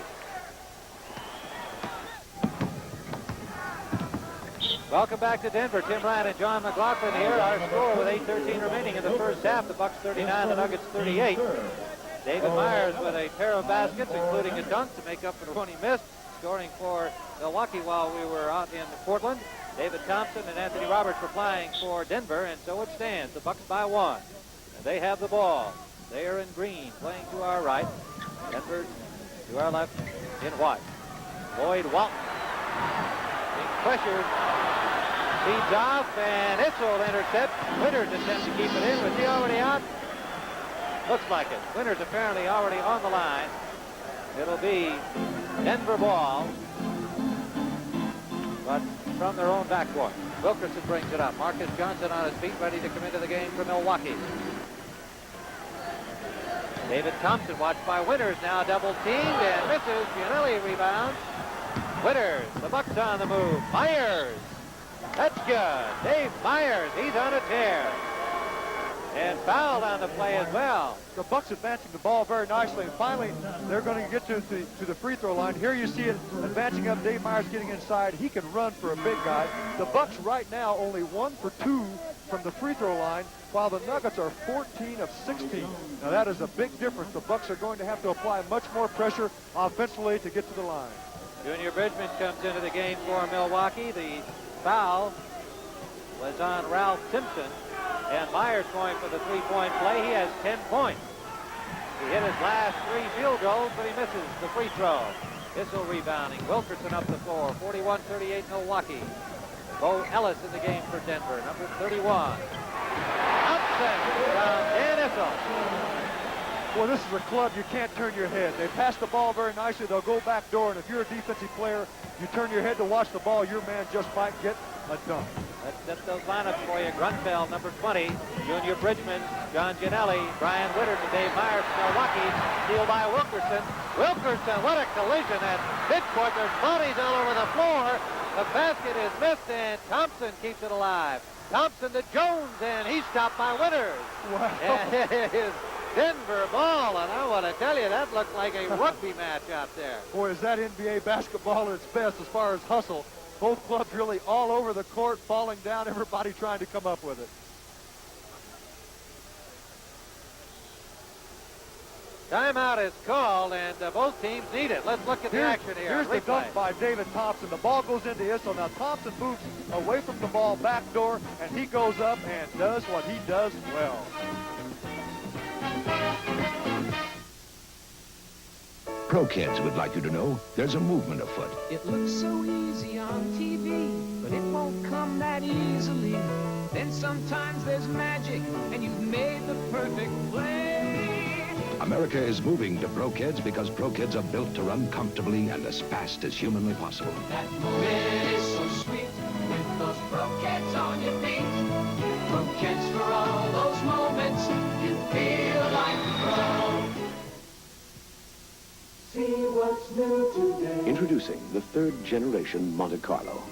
Welcome back to Denver. Tim Ryan and John McLaughlin here. Our score with 8:13 remaining in the first half. The Bucks 39, the Nuggets 38. David Myers with a pair of baskets, including a dunk to make up for the one he missed, scoring for Milwaukee while we were out in Portland. David Thompson and Anthony Roberts were playing for Denver, and so it stands. The Bucks by 1. And they have the ball. They are in green, playing to our right. Denver to our left in white. Lloyd Walton being pressured. Feeds off, and Issel intercept. Winters attempts to keep it in. Was he already out? Looks like it. Winters apparently already on the line. It'll be Denver ball, but from their own backcourt. Wilkerson brings it up. Marcus Johnson on his feet, ready to come into the game for Milwaukee. David Thompson watched by Winters, now double teamed and misses. Gianelli rebounds. Winters, the Bucks on the move. Myers. That's good. Dave Myers, he's on a tear. And fouled on the play as well. The Bucks advancing the ball very nicely, and finally they're going to get to the free throw line. Here you see it advancing up. Dave Myers getting inside. He can run for a big guy. The Bucks right now only 1 for 2 from the free throw line, while the Nuggets are 14 of 16. Now that is a big difference. The Bucks are going to have to apply much more pressure offensively to get to the line. Junior Bridgman comes into the game for Milwaukee. The foul was on Ralph Simpson, and Myers going for the three-point play. He has 10 points. He hit his last 3 field goals, but he misses the free throw. Issel rebounding. Wilkerson up the floor. 41-38 Milwaukee. Bo Ellis in the game for Denver, number 31. Thompson from Dan Issel. Well, this is a club you can't turn your head. They pass the ball very nicely. They'll go back door, and if you're a defensive player, you turn your head to watch the ball, your man just might get a dunk. Let's set those lineups for you. Grunfeld, number 20. Junior Bridgman, John Gianelli, Brian Winters, and Dave Myers from Milwaukee. Steal by Wilkerson. Wilkerson, what a collision at midcourt. There's bodies all over the floor. The basket is missed, and Thompson keeps it alive. Thompson to Jones, and he's stopped by Winters. Wow. And it is Denver ball, and I want to tell you, that looked like a rugby match out there. Boy, is that NBA basketball at its best as far as hustle. Both clubs really all over the court, falling down, everybody trying to come up with it. Timeout is called, and both teams need it. Let's look at the action here. Here's the dunk by David Thompson. The ball goes into Issel. Now Thompson moves away from the ball, backdoor, and he goes up and does what he does well. Pro Kids would like you to know there's a movement afoot. It looks so easy on TV, but it won't come that easily. Then sometimes there's magic, and you've made the perfect play. America is moving to Pro Kids because Pro Kids are built to run comfortably and as fast as humanly possible. That moment is so sweet, with those Pro Kids on your feet. Pro Kids for all those moments, you feel like pro. See what's new today. Introducing the third generation Monte Carlo.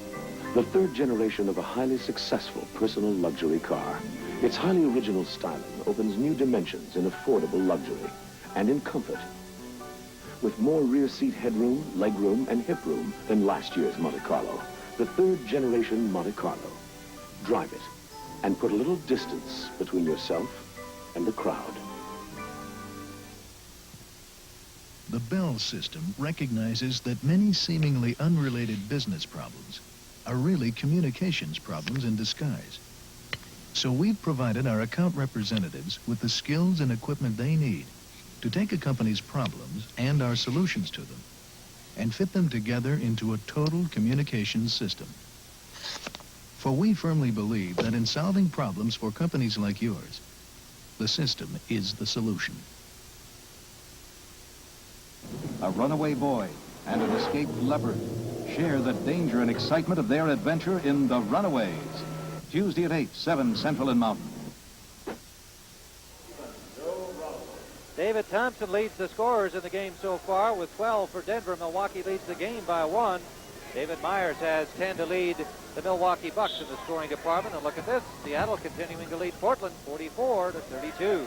The third generation of a highly successful personal luxury car. Its highly original styling opens new dimensions in affordable luxury and in comfort. With more rear seat headroom, legroom, and hip room than last year's Monte Carlo, the third generation Monte Carlo. Drive it and put a little distance between yourself and the crowd. The Bell system recognizes that many seemingly unrelated business problems are really communications problems in disguise. So we've provided our account representatives with the skills and equipment they need to take a company's problems and our solutions to them and fit them together into a total communications system. For we firmly believe that in solving problems for companies like yours, the system is the solution. A runaway boy and an escaped leopard share the danger and excitement of their adventure in The Runaways. Tuesday at 8, 7 Central and Mountain. David Thompson leads the scorers in the game so far with 12 for Denver. Milwaukee leads the game by 1. David Myers has 10 to lead the Milwaukee Bucks in the scoring department. And look at this, Seattle continuing to lead Portland 44-32.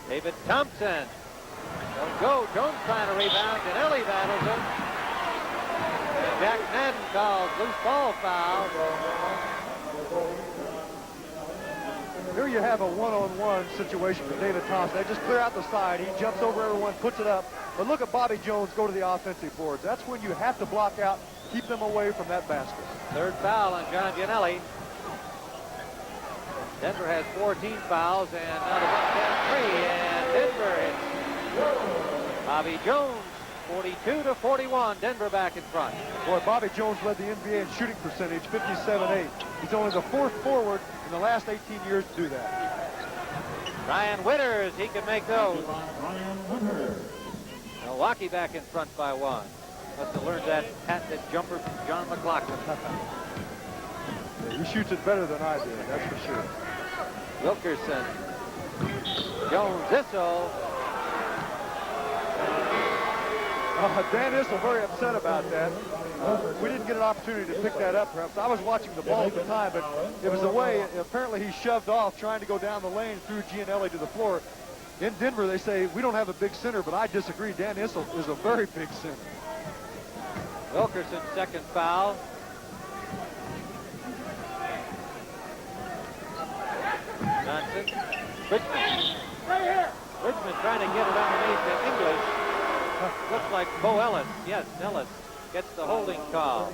David Thompson. Don't go. Jones trying to rebound. Janelli battles him. And Jack Madden calls loose ball foul. Here you have a one-on-one situation for David Thompson. They just clear out the side. He jumps over everyone, puts it up. But look at Bobby Jones go to the offensive boards. That's when you have to block out, keep them away from that basket. Third foul on John Janelli. Denver has 14 fouls, and now the Bucks have 3, and Denver hits Bobby Jones, 42-41. Denver back in front. Boy, Bobby Jones led the NBA in shooting percentage, 57-8. He's only the 4th forward in the last 18 years to do that. Ryan Winters, he can make those. Milwaukee back in front by 1. Must have learned that patented jumper from John McLaughlin. He shoots it better than I did, that's for sure. Wilkerson. Jones, Issel. Dan Issel very upset about that. We didn't get an opportunity to pick that up, perhaps. I was watching the ball at the time, but it was the way, apparently he shoved off trying to go down the lane, threw Gianelli to the floor. In Denver, they say, we don't have a big center, but I disagree. Dan Issel is a very big center. Wilkerson's second foul. Johnson. Bridgman. Right here. Bridgman trying to get it underneath to English. Looks like Bo Ellis. Yes, Ellis gets the holding call.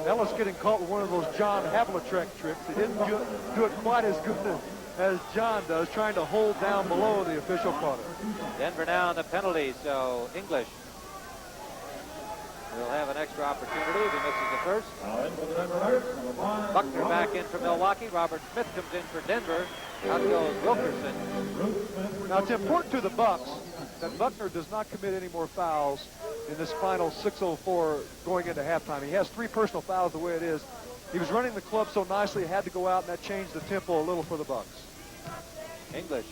Ellis getting caught with one of those John Havlicek tricks. He didn't do it quite as good as John does, trying to hold down below the official caught it. Denver now on the penalty, so English will have an extra opportunity if he misses the first. Buckner back in for Milwaukee. Robert Smith comes in for Denver. Out goes Wilkerson. Now it's important to the Bucks that Buckner does not commit any more fouls in this final 6:04 going into halftime. He has 3 personal fouls the way it is. He was running the club so nicely, he had to go out, and that changed the tempo a little for the Bucks. English.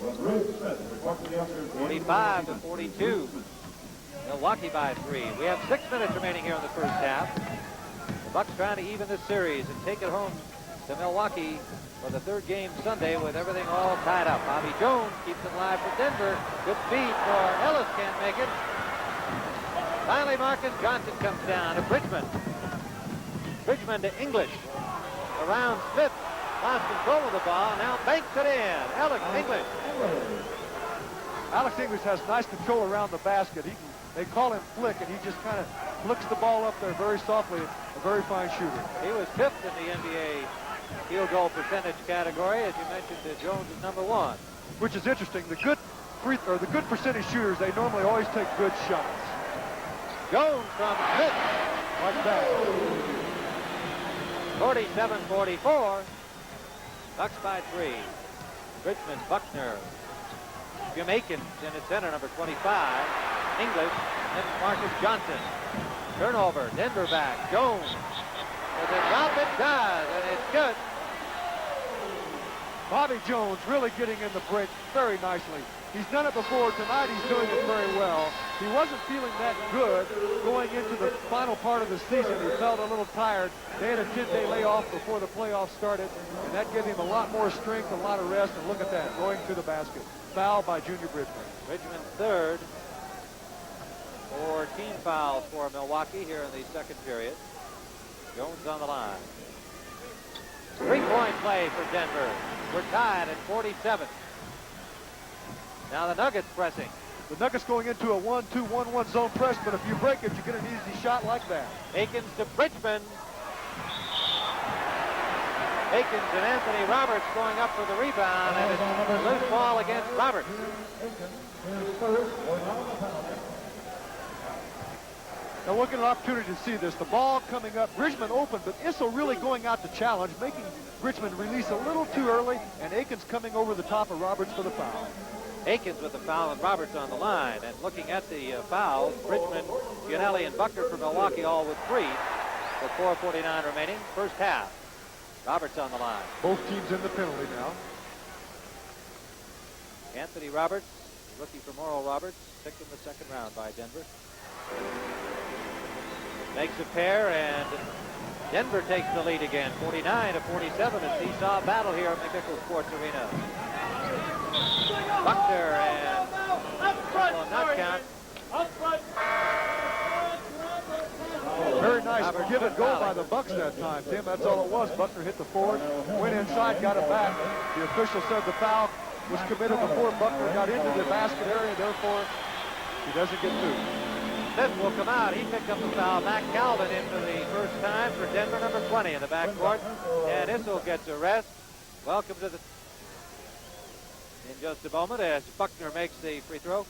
45-42. Milwaukee by 3. We have 6 minutes remaining here in the first half. The Bucks trying to even this series and take it home to Milwaukee for the 3rd game Sunday with everything all tied up. Bobby Jones keeps it live for Denver. Good feed for Ellis, can't make it. Finally, Marcus Johnson comes down to Bridgman. Bridgman to English. Around Smith. Lost control of the ball. Now banks it in. Alex English. Alex English has nice control around the basket. They call him Flick, and he just kind of flicks the ball up there very softly. A very fine shooter. He was 5th in the NBA field goal percentage category. As you mentioned, Jones is number 1. which is interesting. The good percentage shooters, they normally always take good shots. Jones from mid. Like that. 47-44. Bucks by 3. Richmond, Buckner. Jim Akins in at center, number 25. English, and Marcus Johnson. Turnover, Denver back. Jones. Does it drop? It does, and it's good. Bobby Jones really getting in the break very nicely. He's done it before. Tonight he's doing it very well. He wasn't feeling that good going into the final part of the season. He felt a little tired. They had a 10-day layoff before the playoffs started, and that gave him a lot more strength, a lot of rest, and look at that, going to the basket. Foul by Junior Bridgman. Bridgman third. 4 team fouls for Milwaukee here in the second period. Jones on the line. Three-point play for Denver. We're tied at 47. Now the Nuggets pressing. The Nuggets going into a 1-2-1-1 zone press, but if you break it, you get an easy shot like that. Akins to Bridgman. Akins and Anthony Roberts going up for the rebound, and it's a loose ball against Roberts. Now we'll get an opportunity to see this. The ball coming up, Bridgman open, but Issel really going out to challenge, making Bridgman release a little too early, and Akins coming over the top of Roberts for the foul. Akins with the foul and Roberts on the line. And looking at the fouls, Bridgman, Gianelli, and Buckner for Milwaukee all with 3. With 4:49 remaining, first half. Roberts on the line. Both teams in the penalty now. Anthony Roberts, rookie from Oral Roberts, picked in the second round by Denver. Makes a pair, and Denver takes the lead again, 49-47. A seesaw battle here at McNichols Sports Arena. Buckner and not count. Very nice give and go by the Bucks that time, Tim. That's all it was. Buckner hit the forward, went inside, got it back. The official said the foul was committed before Buckner got into the basket area, therefore he doesn't get two. Smith will come out. He picked up the foul. Mac Calvin in for the first time for Denver, number 20 in the backcourt. And Issel gets a rest. Welcome to the... In just a moment as Buckner makes the free throw.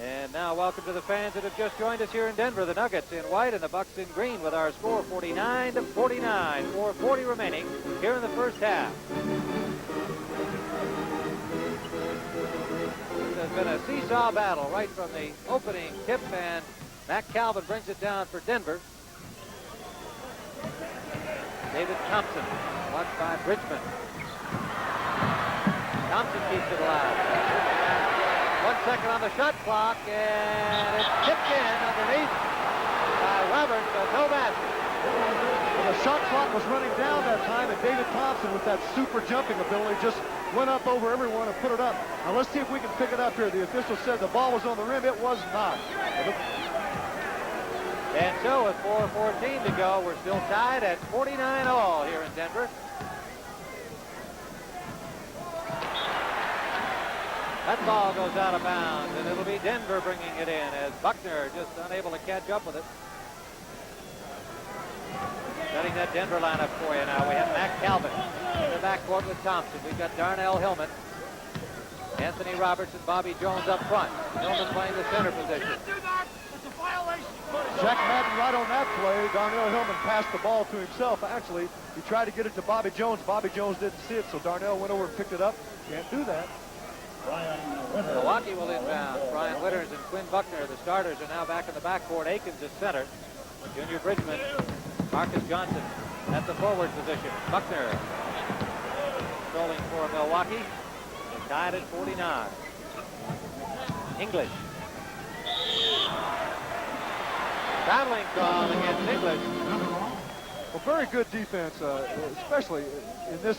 And now welcome to the fans that have just joined us here in Denver. The Nuggets in white and the Bucks in green with our score 49-49. 4:40 remaining here in the first half. This has been a seesaw battle right from the opening tip, and Mac Calvin brings it down for Denver. David Thompson, watched by Bridgman. Thompson keeps it alive. 1 second on the shot clock, and it's tipped in underneath by Roberts, so no basket. Well, the shot clock was running down that time, and David Thompson, with that super jumping ability, just went up over everyone and put it up. Now let's see if we can pick it up here. The official said the ball was on the rim. It was not. And so with 4:14 to go, we're still tied at 49 all here in Denver. That ball goes out of bounds, and it'll be Denver bringing it in as Buckner just unable to catch up with it. Setting that Denver lineup for you now. We have Mac Calvin in the backcourt with Thompson. We've got Darnell Hillman, Anthony Roberts, and Bobby Jones up front. Hillman playing the center position. Jack Madden right on that play. Darnell Hillman passed the ball to himself. Actually, he tried to get it to Bobby Jones. Bobby Jones didn't see it, so Darnell went over and picked it up. Can't do that. Milwaukee will inbound. Brian Witters and Quinn Buckner, the starters, are now back in the backcourt. Akins is center. Junior Bridgman, Marcus Johnson at the forward position. Buckner controlling for Milwaukee. They're tied at 49. English. Traveling call against English. Well, very good defense, especially in this,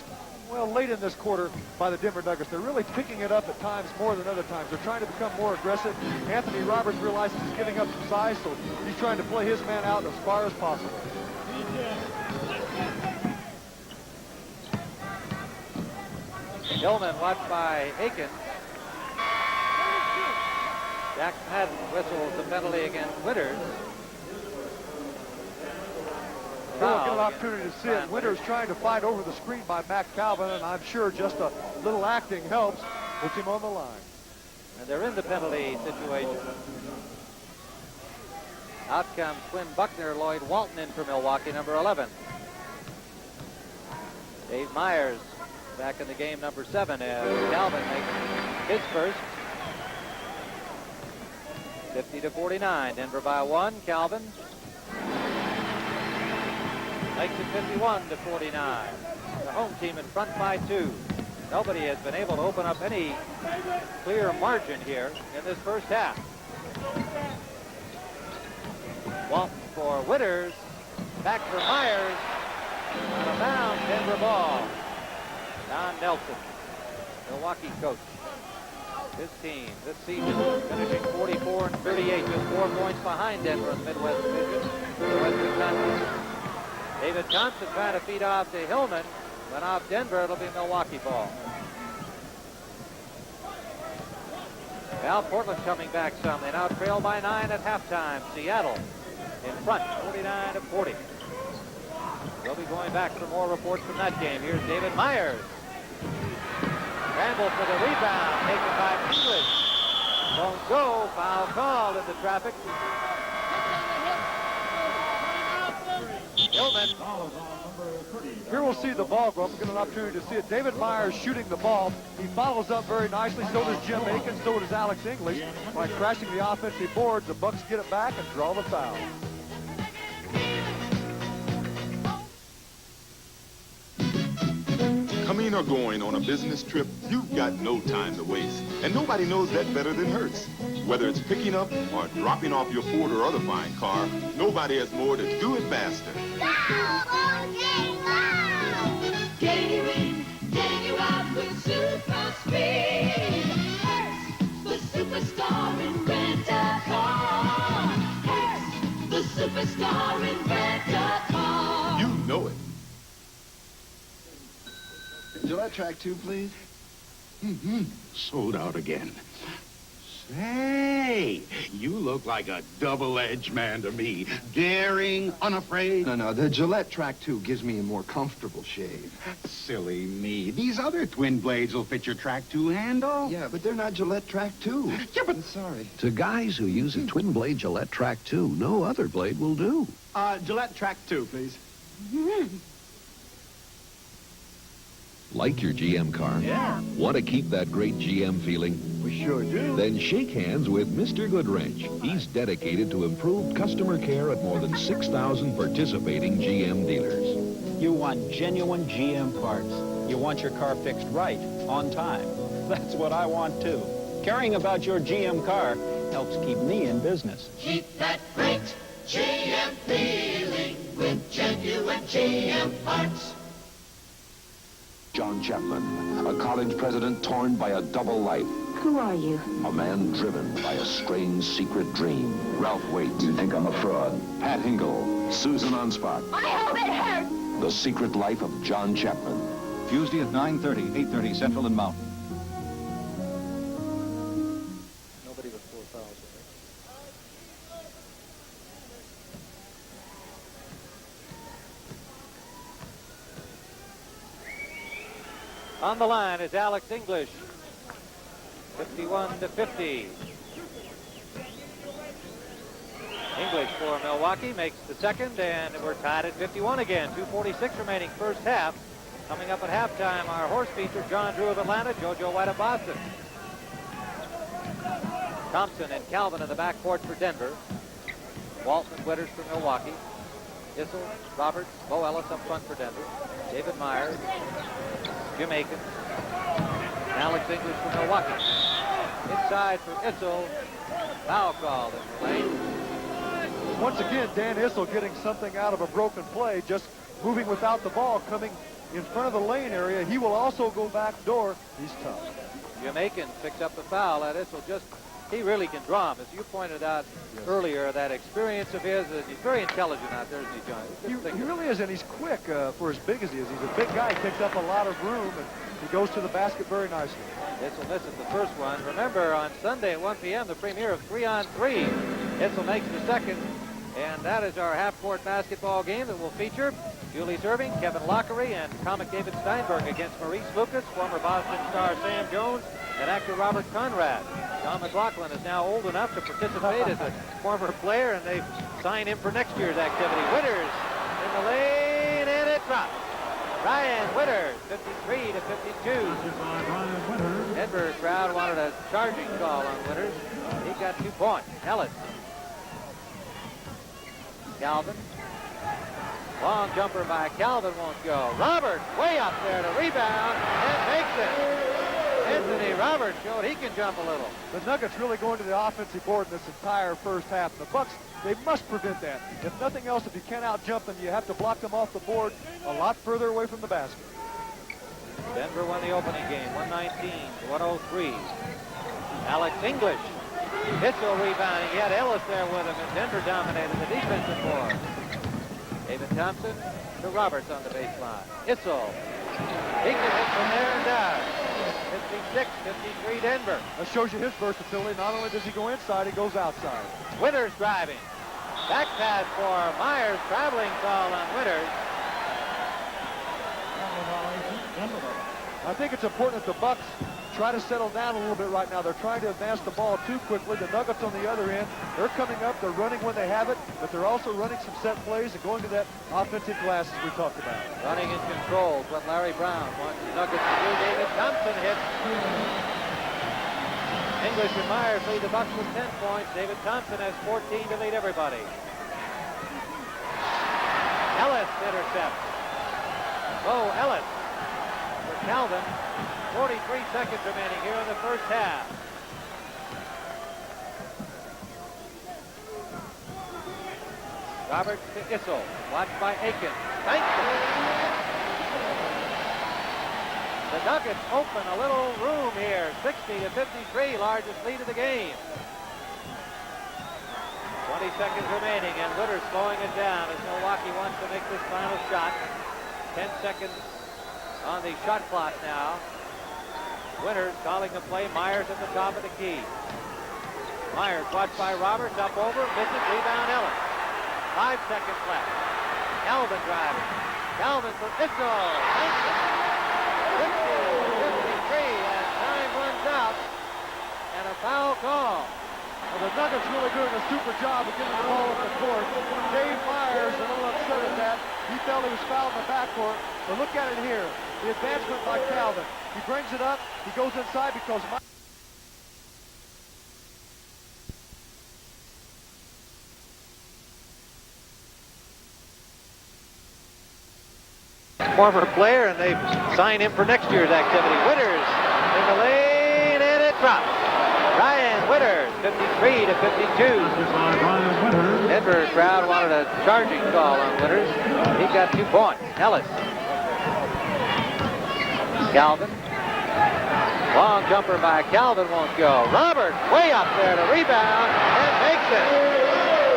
well, late in this quarter by the Denver Nuggets. They're really picking it up at times more than other times. They're trying to become more aggressive. Anthony Roberts realizes he's giving up some size, so he's trying to play his man out as far as possible. Hillman watched by Akins. Jack Madden whistles the penalty against Witters. We'll get an opportunity to see it. Winters trying to fight over the screen by Matt Calvin, and I'm sure just a little acting helps. Puts him on the line. And they're in the penalty situation. Out comes Quinn Buckner, Lloyd Walton in for Milwaukee, number 11. Dave Myers back in the game, number 7, as Calvin makes his first. 50-49, Denver by 1. Calvin makes it 51-49. The home team in front by 2. Nobody has been able to open up any clear margin here in this first half. Walton for Winters. Back for Myers. Out of bounds, Denver ball. Don Nelson, Milwaukee coach. His team this season finishing 44-38, just 4 points behind Denver in the Midwest Division through the Western Conference. David Thompson trying to feed off to Hillman. But off Denver, it'll be Milwaukee ball. Well, Portland coming back some. They now trail by 9 at halftime. Seattle in front, 49-40. We'll be going back for more reports from that game. Here's David Myers. Scramble for the rebound, taken by English. Won't go, foul called into traffic. Hillman. Here we'll see the ball go up. We'll get an opportunity to see it. David Myers shooting the ball. He follows up very nicely. So does Jim Aiken. So does Alex English. By crashing the offensive boards, the Bucks get it back and draw the foul. Coming or going on a business trip, you've got no time to waste. And nobody knows that better than Hertz. Whether it's picking up or dropping off your Ford or other fine car, nobody has more to do it faster. Getting you out with super speed. Hertz, the superstar in rent-a-car. Hertz, the superstar in rent-a-car. You know it. Gillette Track 2, please. Sold out again. Say, you look like a double-edged man to me. Daring, unafraid. No, the Gillette Track 2 gives me a more comfortable shave. Silly me. These other twin blades will fit your Track 2 handle. Yeah, but they're not Gillette Track 2. Yeah, but... I'm sorry. To guys who use a twin blade Gillette Track 2, no other blade will do. Gillette Track 2, please. Like your GM car? Yeah. Want to keep that great GM feeling? We sure do. Then shake hands with Mr. Goodwrench. He's dedicated to improved customer care at more than 6,000 participating GM dealers. You want genuine GM parts. You want your car fixed right, on time. That's what I want, too. Caring about your GM car helps keep me in business. Keep that great GM feeling with genuine GM parts. John Chapman, a college president torn by a double life. Who are you? A man driven by a strange secret dream. Ralph Waite. You think I'm a fraud? Pat Hingle. Susan Onspot. I hope it hurts! The Secret Life of John Chapman. Tuesday at 9:30, 8:30 Central and Mountain. Nobody with 4 fouls. On the line is Alex English. 51-50. English for Milwaukee makes the second, and we're tied at 51 again. 2:46 remaining first half. Coming up at halftime, our horse feature, John Drew of Atlanta, JoJo White of Boston. Thompson and Calvin in the backcourt for Denver. Walton and Witters for Milwaukee. Issel, Roberts, Bo Ellis up front for Denver. David Myers, Jim Aiken, and Alex English for Milwaukee. Inside for Issel. Foul called in the lane. Once again, Dan Issel getting something out of a broken play, just moving without the ball, coming in front of the lane area. He will also go back door. He's tough. Jim Aiken picks up the foul. That Issel just, he really can draw him. As you pointed out earlier, that experience of his, he's very intelligent out there, isn't he, John? He really is, and he's quick for as big as he is. He's a big guy. He picks up a lot of room, and he goes to the basket very nicely. Issel misses the first one. Remember, on Sunday at 1 p.m., the premiere of 3-on-3. Issel makes the second, And that is our half-court basketball game that will feature Julie Serving, Kevin Lockery, and comic David Steinberg against Maurice Lucas, former Boston star Sam Jones, and actor Robert Conrad. John McLaughlin is now old enough to participate as a former player, and they've signed him for next year's activity. Witters in the lane, and it drops. Ryan Witters, 53 to 52. Denver crowd wanted a charging call on Witters. He got 2 points. Ellis. Calvin. Long jumper by Calvin won't go. Roberts way up there to rebound and makes it. Anthony Roberts showed he can jump a little. The Nuggets really going to the offensive board in this entire first half. The Bucks, they must prevent that. If nothing else, if you can't out-jump them, you have to block them off the board a lot further away from the basket. Denver won the opening game, 119 to 103. Alex English. Mitchell rebounding. He had Ellis there with him, and Denver dominated the defensive board. David Thompson to Roberts on the baseline. Issel. He can hit from there and down. 56-53 Denver. That shows you his versatility. Not only does he go inside, he goes outside. Witters driving. Back pass for Myers. Traveling call on Witters. I think it's important that the Bucks try to settle down a little bit right now. They're trying to advance the ball too quickly. The Nuggets on the other end, they're coming up, they're running when they have it, but they're also running some set plays and going to that offensive glass as we talked about. Running in control is what Larry Brown wants the Nuggets to do. David Thompson hits. English and Myers lead the Bucks with 10 points. David Thompson has 14 to lead everybody. Ellis intercepts. Bo Ellis for Calvin. 43 seconds remaining here in the first half. Roberts to Issel. Watched by Aiken. Thanks. The Nuggets open a little room here. 60-53, largest lead of the game. 20 seconds remaining, and Witters slowing it down as Milwaukee wants to make this final shot. 10 seconds on the shot clock now. Witters calling the play. Myers at the top of the key. Myers watched by Roberts. Up over. Misses. Rebound Ellis. 5 seconds left. Calvin driving. Calvin for Issel. 50-53 as time runs out. And a foul call. Well, the Nuggets really doing a super job of getting the ball up the court. Dave Myers a little upset at that. He felt he was fouled in the backcourt. But look at it here. The advancement by Calvin. He brings it up. He goes inside because former player, and they've signed him for next year's activity. Witters in the lane, and it drops. Ryan Witters, 53-52. Denver crowd wanted a charging call on Witters. He got 2 points. Ellis. Calvin. Long jumper by Calvin won't go. Roberts way up there to rebound and makes it.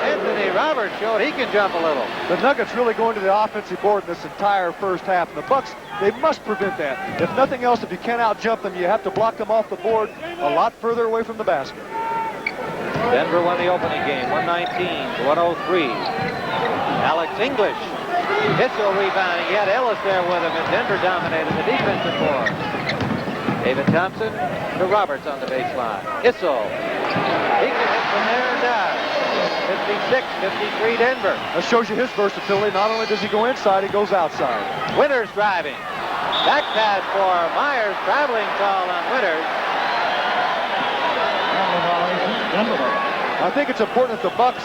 Anthony Roberts showed he can jump a little. The Nuggets really going to the offensive board in this entire first half. And the Bucks, they must prevent that. If nothing else, if you can't out-jump them, you have to block them off the board a lot further away from the basket. Denver won the opening game, 119 to 103. Alex English. Issel rebounding. He had Ellis there with him, and Denver dominated the defensive board. David Thompson to Roberts on the baseline. Issel. He can hit from there and down. 56-53 Denver. That shows you his versatility. Not only does he go inside, he goes outside. Witters driving. Back pass for Myers. Traveling call on Witters. I think it's important that the Bucks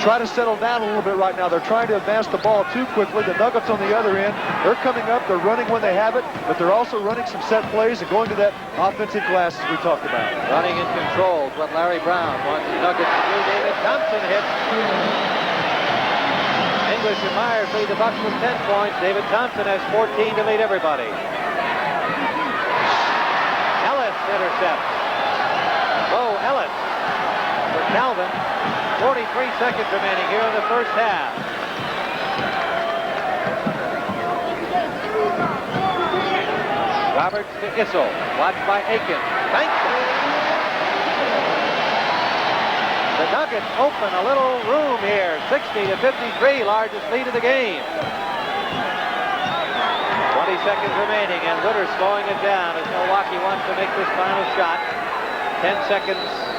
try to settle down a little bit right now. They're trying to advance the ball too quickly. The Nuggets on the other end, they're coming up, they're running when they have it, but they're also running some set plays and going to that offensive glass as we talked about. Running in control is what Larry Brown wants the Nuggets to do. David Thompson hits. English and Myers lead the Bucks with 10 points. David Thompson has 14 to lead everybody. Ellis intercepts. Bo Ellis for Calvin. 43 seconds remaining here in the first half. Roberts to Issel. Watched by Aiken. Thanks. The Nuggets open a little room here. 60-53, largest lead of the game. 20 seconds remaining, and Witter slowing it down as Milwaukee wants to make this final shot. 10 seconds